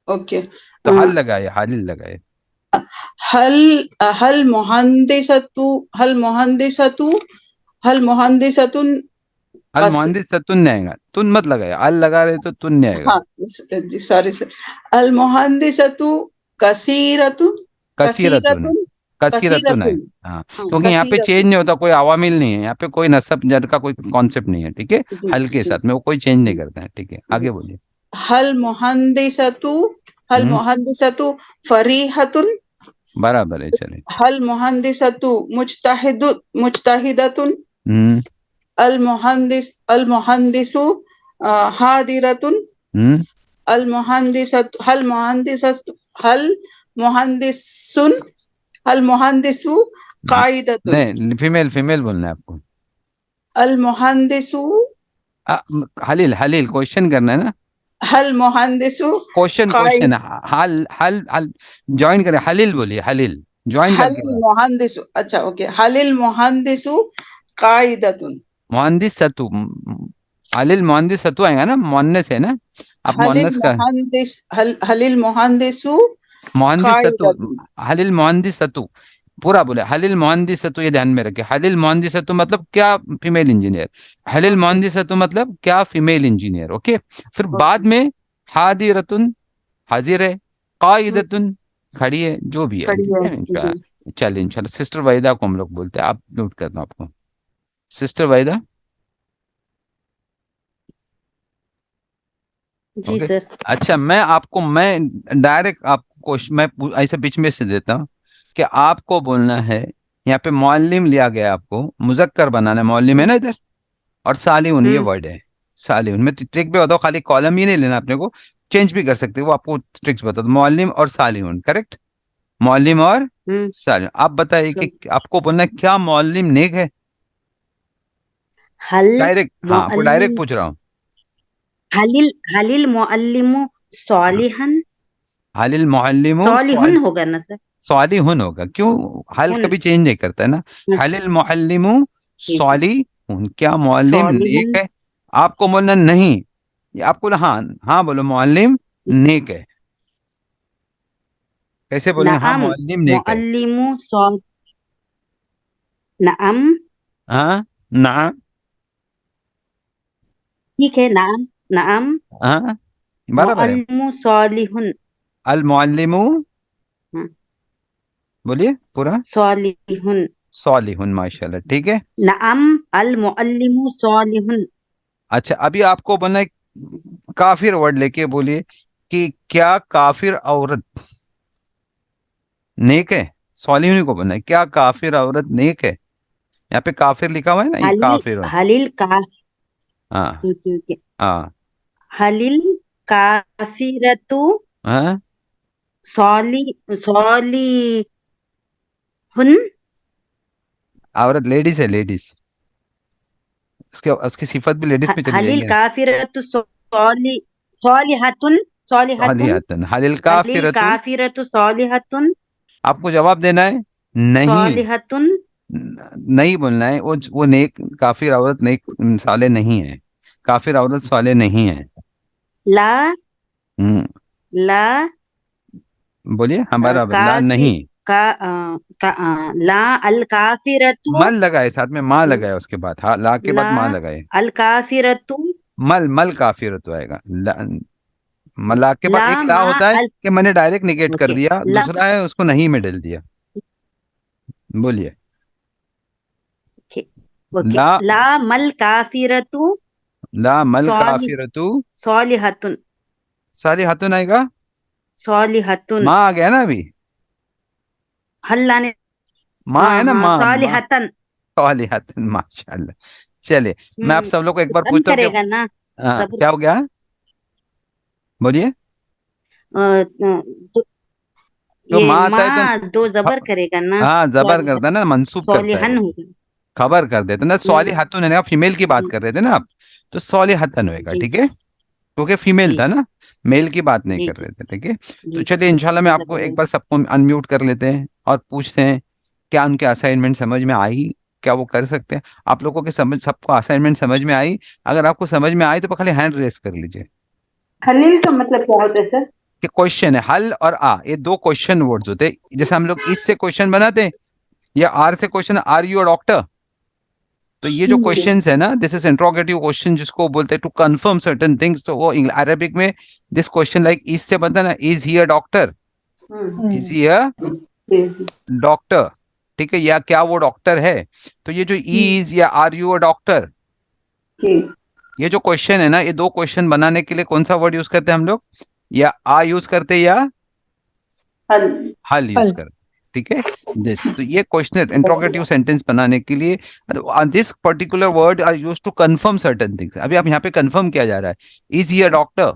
ओके। तो हल लगाए, हालिल लगाए। हल हल मुहंदिसतु हल मुहंदिसतु हल मुहंदिसतुन अल कस मुहंदिसतुन नहीं आएगा, तुन मत लगाए, अल लगा रहे तो तुन नहीं आएगा। हाँ, जी सॉरी सर। अल मुहंदिसतु कसीरतुन कसीरतुन, कसीरतुन कसीरतुन है। कसीरतुन। हाँ, हाँ, क्योंकि यहाँ पे चेंज कसीरतुन। नहीं होता, कोई अवामिल नहीं है यहाँ पे, कोई नसब जद का कोई कॉन्सेप्ट नहीं है, ठीक है। जी हल के जी साथ में वो कोई चेंज नहीं करता है, ठीक है। जी। आगे बोलिए। हल मुहंदिसतु हल हम्म, मुहंदिसतु फरीहतुन। बराबर है, चलिए। हल मुहंदिसतु मुजतहिदतुन। हम्म, अल मुहंदिसु हादिरतुन। हम्म, हल मुहंदिसुन हल मुहंदिसु काइदतुन। नहीं, फीमेल फीमेल बोलना है आपको। अल मुहंदिसु हलील हलील क्वेश्चन करना है ना। हल मुहंदिसु क्वेश्चन काइद क्वेश्चन, हल हल हल ज्वाइन करें, हलील बोलिए, हलील ज्वाइन हल करके बात। मुहंदिसु। अच्छा, ओके। हलिल मुहंदिसु काइदतुन। मुहंदिस सतु, हलील मुहंदिस सतु आएगा ना, मुअन्नस है ना। आप मुअन्नस का हलिल मुहंदिसु मुहंदिस सतु, काइदतुन। हलील मुहंदिस सतु, पूरा बोले हलील मुहंदिस सतु, ये ध्यान में रखे। हलील मुहंदिस सतु मतलब क्या, फीमेल इंजीनियर। हलील ओके मुहंदिस सतु मतलब क्या, फीमेल इंजीनियर, ओके। फिर ओके। बाद में हादिरतुन, हाजिर है, कायदतुन, खड़ी है, जो भी है, खड़ी ठीक है। है जी इंशाल्लाह। चलिए इंशाल्लाह। सिस्टर वाहिदा को हम लोग बोलते हैं, आप म्यूट करना आपको। सिस्टर वाहिदा, जी ओके। सर। अच्छा, मैं डायरेक्ट आपको मैं ऐसे बीच में से देता हूँ कि आपको बोलना है। यहाँ पे मौलिम लिया गया, आपको मुजक्कर बनाना है, मौलिम है ना इधर, और सालिउन ये हम्म। वर्ड है। सालिउन में ट्रिक भी बताओ, खाली कॉलम ही नहीं लेना अपने को, चेंज भी कर सकते हो, वो आपको ट्रिक्स बता दो। मौलिम और सालिउन, करेक्ट। मौलिम और हम्म। सालिउन। आप बताइए सर, कि आपको बोलना है क्या मौलिम नेक है। हल डायरेक्ट, हाँ आपको डायरेक्ट मुअल्लिम पूछ रहा हूँ। हलिल मुअल्लिमु सॉलिहन हालिल मुअल्लिमु सॉलिहुन होगा ना सर? सालिहुन होगा, क्यों? हल हुन कभी चेंज नहीं करता है ना। हालिल मुअल्लिमु जी जी सालिहुन, क्या मुअल्लिम नेक सॉलिहुन है? आपको बोलना नहीं, ये आपको हाँ हाँ बोलो मुअल्लिम नेक है। कैसे बोलेंगे? हाँ नअम मुअल्लिम नेक है। मुअल्लिमु सॉ नअम हाँ ना, ठीक है नअम नअम हाँ बराबर है। मुअल्लिमु सॉलिहुन अल मुअल्लिमु, हाँ, बोलिए पूरा। सॉलिहुन सालिहुन, माशाल्लाह, ठीक है। नअम अल मुअल्लिमु सॉलिहुन अच्छा, अभी आपको बोलना है काफिर वर्ड लेके बोलिए कि क्या काफिर औरत नेक है? सालिहुन को बोलना है, क्या काफिर औरत नेक है? यहाँ पे काफिर लिखा हुआ है ना, ये हलिल काफिर हो। हलिल का हाँ हाँ हलिल काफिरतु हाँ। सॉली सॉलिहुन औरत लेडीज है, लेडीज। उसके उसकी सिफत भी लेडीज पे चली हलिल जाएगी। काफिरतु सॉली सॉलिहतुन सॉलिहतुन सालिहतन, हलिल हलिल काफिरतु। काफिरतु सॉलिहतुन आपको जवाब देना है नहीं, सॉलिहतुन नहीं बोलना है। वो नेक काफिर औरत नेक साले नहीं है, काफिर औरत साले नहीं है। ला हम्म, ला बोलिए, हाँ बराबर, ला काफी नहीं। ला अल काफिरतु मल लगाए, साथ में माँ लगाए, उसके बाद हाँ, ला के ला बाद माँ लगाए। अल काफिरतु मल, मल काफिरत आएगा। ला के ला बाद एक ला मा होता है अल कि मैंने डायरेक्ट निगेट कर ओके दिया, ला दूसरा है उसको नहीं में डाल दिया। बोलिए। ओके ओके ला, ला मल काफिरतु ला मल सॉलि काफिरतु सॉलिहतुन सारी हाथों आएगा। सॉलिहतुन माँ आ गया ना अभी, हल्ला ने माँ है हाँ ना, हाँ माँ माँ। सॉलिहतन साली हाथन, माशाल्लाह। चलिए, मैं आप सब लोग को एक बार बंद पूछता हूँ कि करेगा ना जबर क्या हो गया? बोलिए। तो तो ये माँ आता है तो माँ दो जबर करेगा ना हाँ जबर सॉलिहन करता है ना, मंसूब करता है सॉलिहन वो, होगा खबर कर देते ना। हम्म, सॉली हतन है ना, फीमेल की बात जी कर रहे थे ना आप, तो सॉली हतन होएगा, जी ठीक है, क्योंकि फीमेल जी था ना, मेल की बात नहीं जी कर जी रहे थे, ठीक है। तो जी चलिए, इंशाल्लाह मैं आपको एक जजाकल्लाह। बार सबको अनम्यूट कर लेते हैं और पूछते हैं क्या उनके असाइनमेंट समझ में आई, क्या वो कर सकते हैं? आप लोगों के समझ, सबको असाइनमेंट समझ में आई? अगर आपको समझ में आई तो खाली हैंड रेस कर लीजिए। खलील का मतलब क्या होता है सर? कि क्वेश्चन है, हल और आ, ये दो क्वेश्चन वर्ड्स होते हैं। जैसे हम लोग इससे क्वेश्चन बनाते हैं या आर से question, are you a doctor, तो ये जो जी। क्वेश्चंस है ना, दिस इज इंट्रोगेटिव क्वेश्चन, जिसको बोलते हैं टू कंफर्म सर्टेन थिंग्स। तो वो अरेबिक में दिस क्वेश्चन लाइक इज से बनता है ना, is he a doctor, is he a जी जी डॉक्टर, ठीक है, या क्या वो डॉक्टर है। तो ये जो इज या आर यू अ डॉक्टर, जी। ये जो क्वेश्चन है ना, ये दो क्वेश्चन बनाने के लिए कौन सा वर्ड यूज करते हैं हम लोग? या आ यूज करते हैं या हल। हल यूज करते, ठीक है। दिस, तो ये क्वेश्चन इंट्रोगेटिव सेंटेंस बनाने के लिए this particular word are use to confirm certain things. अभी आप यहाँ पे कंफर्म किया जा रहा है, is he a doctor,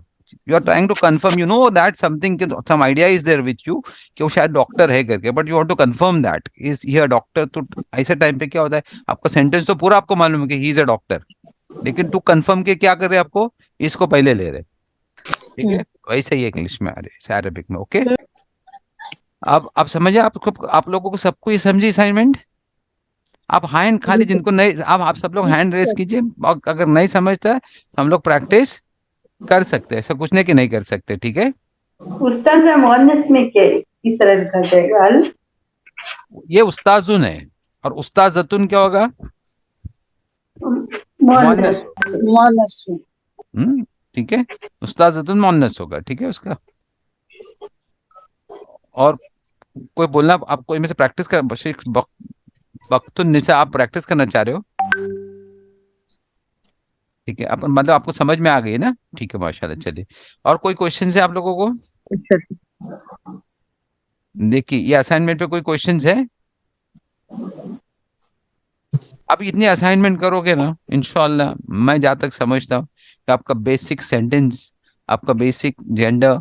you are trying to confirm, you know that something, some idea is there with you कि वो शायद डॉक्टर है करके, but you want to confirm that is he a doctor. तो ऐसे टाइम पे क्या होता है, आपका सेंटेंस तो पूरा आपको मालूम है कि ही इज अ डॉक्टर, लेकिन टू कंफर्म के क्या कर रहे हैं, आपको इसको पहले ले रहे, ठीक है। वैसे ही इंग्लिश में आ रहे, अरेबिक में, ओके। अब आप समझे, आपको, आप लोगों को सबको ये समझे असाइनमेंट? आप हैंड खाली, जिनको नहीं, आप सब लोग हैंड रेस कीजिए, और अगर नहीं समझता है हम लोग प्रैक्टिस कर सकते हैं, ऐसा कुछ नहीं कि नहीं कर सकते, ठीक है। उस्ताद मुअन्नस में क्या किस तरह लिखा जाएगा? हल। ये उस्ताजुन है, और उस्ताजतुन क्या होगा? मुअन्नस। मुअन्नस, ठीक है, उस्ताजतुन मुअन्नस होगा, ठीक है उसका। और कोई बोलना, आप कोई में से प्रैक्टिस कर, बख्तुन निसा, आप प्रैक्टिस करना चाह रहे हो, ठीक है, आप मतलब आपको समझ में आ गई ना, ठीक है, माशाल्लाह। चलिए, और कोई क्वेश्चन है आप लोगों को? देखिए, ये असाइनमेंट पे कोई क्वेश्चंस है? अब इतनी असाइनमेंट करोगे ना, इंशाल्लाह मैं जहाँ तक समझता हूँ कि आपका बेसिक सेंटेंस, आपका बेसिक जेंडर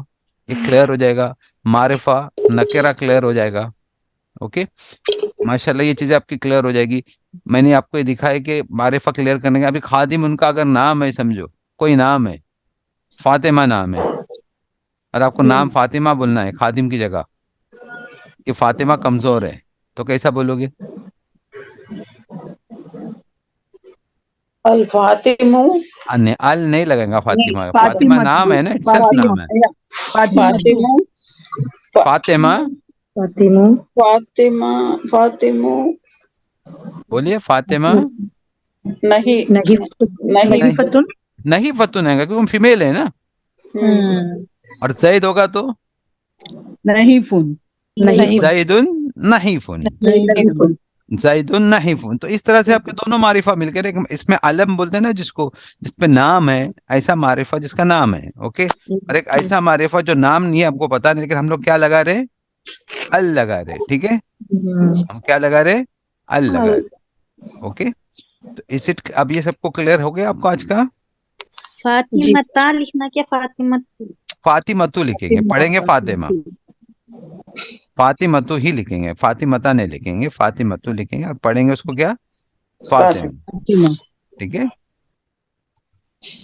ये क्लियर हो जाएगा, मारिफा नकेरा क्लियर हो जाएगा, ओके। माशाल्लाह ये चीजें आपकी क्लियर हो जाएगी। मैंने आपको ये दिखाया कि मारिफा क्लियर करने का। अभी खादिम उनका अगर नाम है, समझो कोई नाम है, फातिमा नाम है, और आपको नाम फातिमा बोलना है खादिम की जगह, कि फातिमा कमजोर है, तो कैसा बोलोगे? अल फातिमु अल नहीं लगेगा फातिमा, फातिमा फातिमा नाम है ना, इटसेल्फ फातिमा नाम है। फातिमा फातिमु फातिमा, फातिमा फातिमा फातिमु बोलिए फातिमा। नहीं नहीं नहीं नहीं फतुन नहीं फतुन है क्योंकि हम फीमेल है ना। और जैद होगा तो नहीं फुन नहीं जैदुन नहीफुन, नहीं फुन जैदुन नहीफुन। तो इस तरह से आपके दोनों मारिफा मिलकर एक, इसमें अलम बोलते हैं ना जिसको, जिसपे नाम है, ऐसा मारिफा जिसका नाम है, ओके। और एक ऐसा मारिफा जो नाम नहीं है, आपको पता नहीं, लेकिन हम लोग क्या लगा रहे, अल लगा रहे, ठीक है। हम क्या लगा रहे, अल लगा रहे, ओके। तो इस इट, अब ये सबको क्लियर हो गया आपको आज का? फातिमता लिखना क्या, फातिमत? फातिमतु लिखेंगे, पढ़ेंगे फातिमा, फातिमतु ही लिखेंगे, फातिमता नहीं लिखेंगे, फातिमतु लिखेंगे, और पढ़ेंगे उसको क्या, फातिमा, फातिमा ठीक है,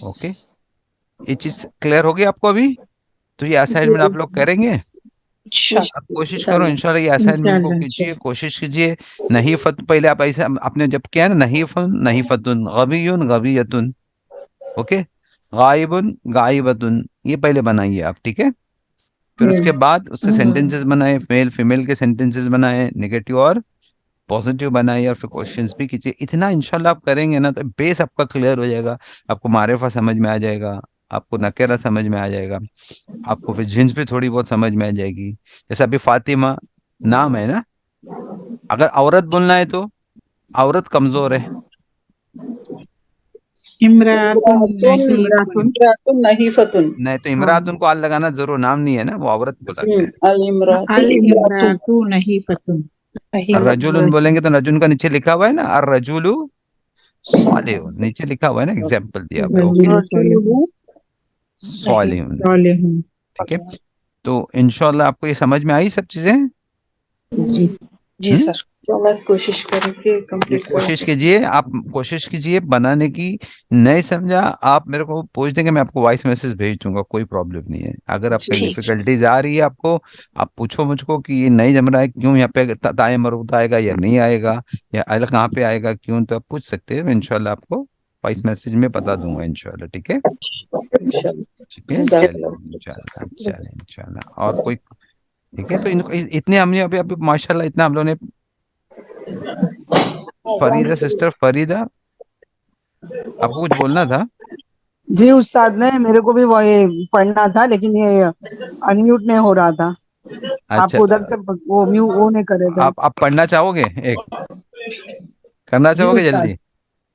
ओके। ये चीज क्लियर होगी आपको अभी? तो ये असाइनमेंट आप लोग करेंगे। अब कोशिश करो इंशाल्लाह ये असाइनमेंट को कीजिए, कोशिश कीजिए। नहीं फत, पहले आप ऐसे आपने जब किया ना, नहीं फन नहीं फतुन, गबीयुन गबीयतुन, ओके, गायबुन गायबतुन, ये पहले बनाइए आप, ठीक है। फिर उसके बाद उसके सेंटेंसेस बनाए, मेल फीमेल के सेंटेंसेस बनाए, नेगेटिव और पॉजिटिव बनाइए, और फिर क्वेश्चंस भी कीजिए। इतना इंशाल्लाह आप करेंगे ना, तो बेस आपका क्लियर हो जाएगा। आपको मारिफा समझ में आ जाएगा, आपको नकेरा समझ में आ जाएगा, आपको फिर जिन्स भी थोड़ी बहुत समझ में आ जाएगी। जैसे अभी फातिमा नाम है ना, अगर औरत बोलना है तो औरत कमजोर है, इमरातुन नहीं इमरातुन नहीं फतुन नहीं तो इमरात उनको आल लगाना जरूर, नाम नहीं है ना, वो औरत बोला गया है। अल अल इमरातु इमरातु नहीं फतुन और रजुलन बोलेंगे तो रजुन का नीचे लिखा हुआ है ना, और रजुलु सालिहुन, नीचे लिखा हुआ है ना, एग्जाम्पल दिया हुआ है, ओके, रजुलुहु सालिहुन, सालिहुन। ठीक है। तो इंशाल्लाह आपको ये समझ में आई सब चीजें? जी जी सर, तो मैं कोशिश करूंगी ये कंप्लीट कोशिश करने कीजिए, आप कोशिश कीजिए बनाने की। नहीं समझा आप मेरे को पूछ देंगे, मैं आपको वॉइस मैसेज भेज दूंगा, कोई प्रॉब्लम नहीं है। अगर आपके ठीक डिफिकल्टीज आ रही है आपको, आप पूछो मुझको कि ये नहीं जम रहा है, क्यों यहाँ पे ताए मरूद आएगा या नहीं आएगा, या अल कहाँ पे आएगा क्यों, तो आप पूछ सकते हैं। मैं इंशाल्लाह आपको वॉइस मैसेज में बता दूंगा इंशाल्लाह, ठीक है, ठीक है, चलिए इंशाल्लाह, चलिए इंशाल्लाह। और कोई, ठीक है। तो इनको इतने हमने अभी अभी माशाल्लाह इतना हम लोगों ने, फरीदा सिस्टर, फरीदा आपको कुछ बोलना था? जी उस्ताद ने मेरे को भी वो ये पढ़ना था, लेकिन ये अनम्यूट नहीं हो रहा था। अच्छा, आप उधर से वो म्यू वो नहीं करे थे। आप पढ़ना चाहोगे, एक करना जी चाहोगे उस्ताद। जल्दी?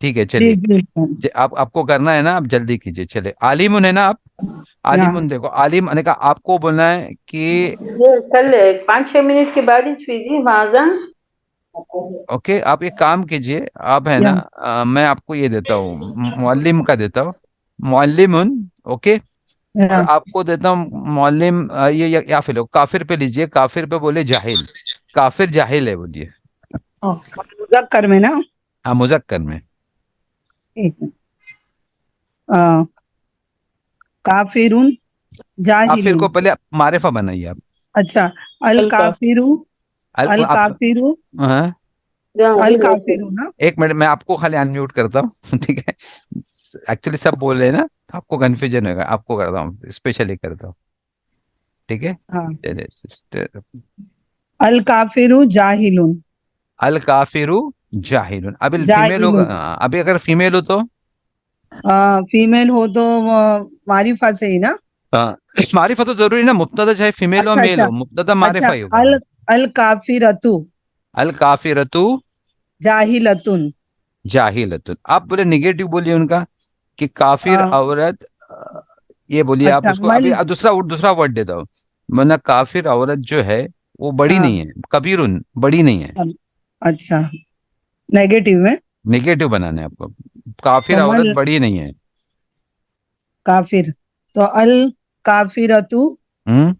ठीक है, जी चलिए। जी उस्ताद। आप आपको करना है ना, आप जल्दी कीजिए। चले, आलिमुन है ना आप, हाँ। आलिमुन देखो, आलिम ने कहा आपको बोलना है कि, ये कल 5-6 मिनट के बाद ही कीजिए माजन। ओके, आप एक काम कीजिए, आप है ना, मैं आपको ये देता हूँ, मुअल्लिम का देता हूँ, मुअल्लिमुन, ओके। और हाँ। आपको देता हूँ मुअल्लिम, ये या फिर काफिर पे लीजिए, काफिर पे बोले जाहिल, काफिर जाहिल है बोलिए। मुज़क्कर में ना, हाँ, मुजक्कर में। एक मिनट। काफिरुन काफिर जाहिलुन। को पहले मारिफा बनाइए आप। अच्छा, अल काफिरु, अल आप, काफिरु, हाँ, अल काफिरु ना। एक मिनट, मैं आपको खाली अनम्यूट करता हूँ ठीक है। एक्चुअली सब बोल रहे हैं ना, तो आपको कंफ्यूजन होगा, आपको करता हूँ, स्पेशली करता हूँ, ठीक है। हाँ, चलिए सिस्टर, अल काफिरु जाहिलुन। अल काफिरु जाहिलुन। अभी फीमेल होगा, जाहिलुन अभी अगर फीमेल हो तो, फीमेल हो तो मारिफा से ही ना। मारिफा तो जरूरी ना, मुब्तदा चाहे फीमेल हो अच्छा मेल अच्छा हो, मुब्तदा अच्छा, मारिफा ही होगा। अल अल काफिरतु अल काफिरतु जाहिलतुन। जाहिलतुन। आप बोले निगेटिव बोलिए उनका, कि काफिर औरत, ये बोलिए आप अच्छा उसको। अभी मल दूसरा वर्ड देता हूँ, वरना काफिर औरत जो है वो बड़ी हाँ, नहीं है, कबीरुन बड़ी नहीं है, अच्छा नेगेटिव में। नेगेटिव बनाना है आपको। काफिर तो औरत मल बड़ी नहीं है। काफिर, तो अल काफिरतु, हम्म,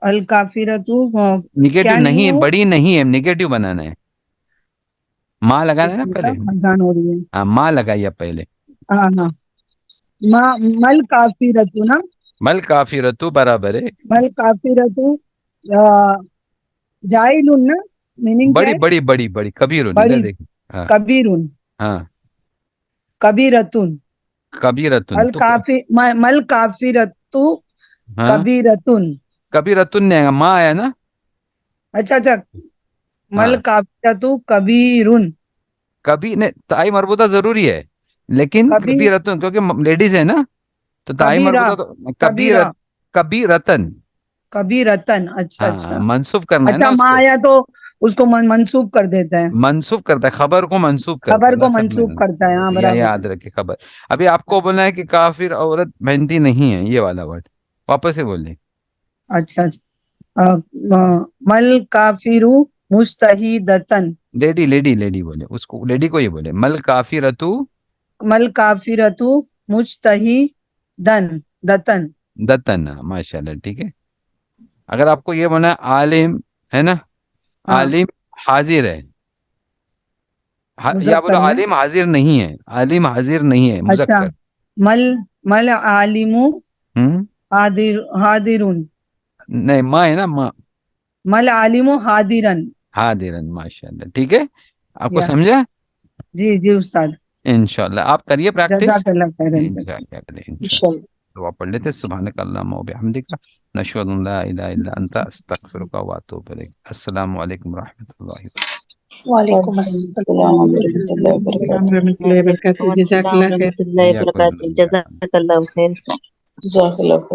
अल काफिरतु निगेटिव क्या नहीं नहीं है है, वो। बड़ी नहीं है, निगेटिव बनाना है। माँ लगाना है ना पहले। मध्यान हो रही है। हाँ, माँ लगाइए पहले। हाँ हाँ मल काफिरतु ना, मल काफिरतु बराबर है। मल काफिरतु जाइलुन ना, मीनिंग क्या बड़ी है? बड़ी बड़ी बड़ी कबीरुन, बड़ी, इधर देखिए। हाँ कबीरुन, हाँ, कबीरतुन, कबीरतुन मल तो मल काफिरतु हाँ, कबीरतुन। कबीरतुन नहीं आएगा, माँ आया ना। अच्छा अच्छा, मल हाँ, काफिरतु कबीरुन, कभी ने ताई मरबूता जरूरी है, लेकिन कबी कबीरतुन क्योंकि लेडीज है ना, तो ताई कबीरा, मरबूता तो कबीरा, कबीरतन। कबीरतन। अच्छा हाँ, अच्छा, मंसूब करना है ना अच्छा माँ उसको। आया तो उसको मंसूब कर देते हैं, मंसूब करता है, खबर को मंसूब करता है, खबर को बस। अब मंसूब करता है। हाँ या बराबर। याद रखे खबर। अभी आपको बोलना है कि काफिर औरत मेहनती नहीं है, ये वाला वर्ड वापस से बोलिए। अच्छा अच्छा, मल काफिरु मुस्तहीदतन, लेडी लेडी लेडी बोले उसको, लेडी को ही बोले। मल काफिरतु मल काफिरतु मुस्तहीदन दतन। दतन। माशाल्लाह, ठीक है। अगर आपको ये बोलना है आलिम है ना, हाँ आलिम हाजिर है। या बोलो मुजक्कर में। आलिम हाजिर नहीं है, आलिम हाजिर नहीं है, अच्छा, मुजक्कर। मल मल आलिमु हम्म, हादिरुन, नहीं, माँ है ना, माँ। मल आलिमु हादिरन। हादिरन, माशाल्लाह, ठीक है। आपको या समझा? जी जी उस्ताद, इंशाल्लाह आप करिए प्रैक्टिस। जज़ाकल्लाह खैरन। इंशाल्लाह करें, इंशाल्लाह। दुआ पढ़ लेते, सुभानक अल्लाहुम्मा व बिहम्दिका नशहदु अन ला इलाहा इल्ला अंता अस्तगफिरुका व अतूबु इलैक। अस्सलामु अलैकुम व रहमतुल्लाहि। वालेकुम अस्सलाम वरहमतुल्लाहि वबरकातुहू। वरहमतुल्लाहि वबरकातुहू। जज़ाकल्लाह खैर। इय्याकुम जज़ाकल्लाह खैर। जज़ाकल्लाह खैर।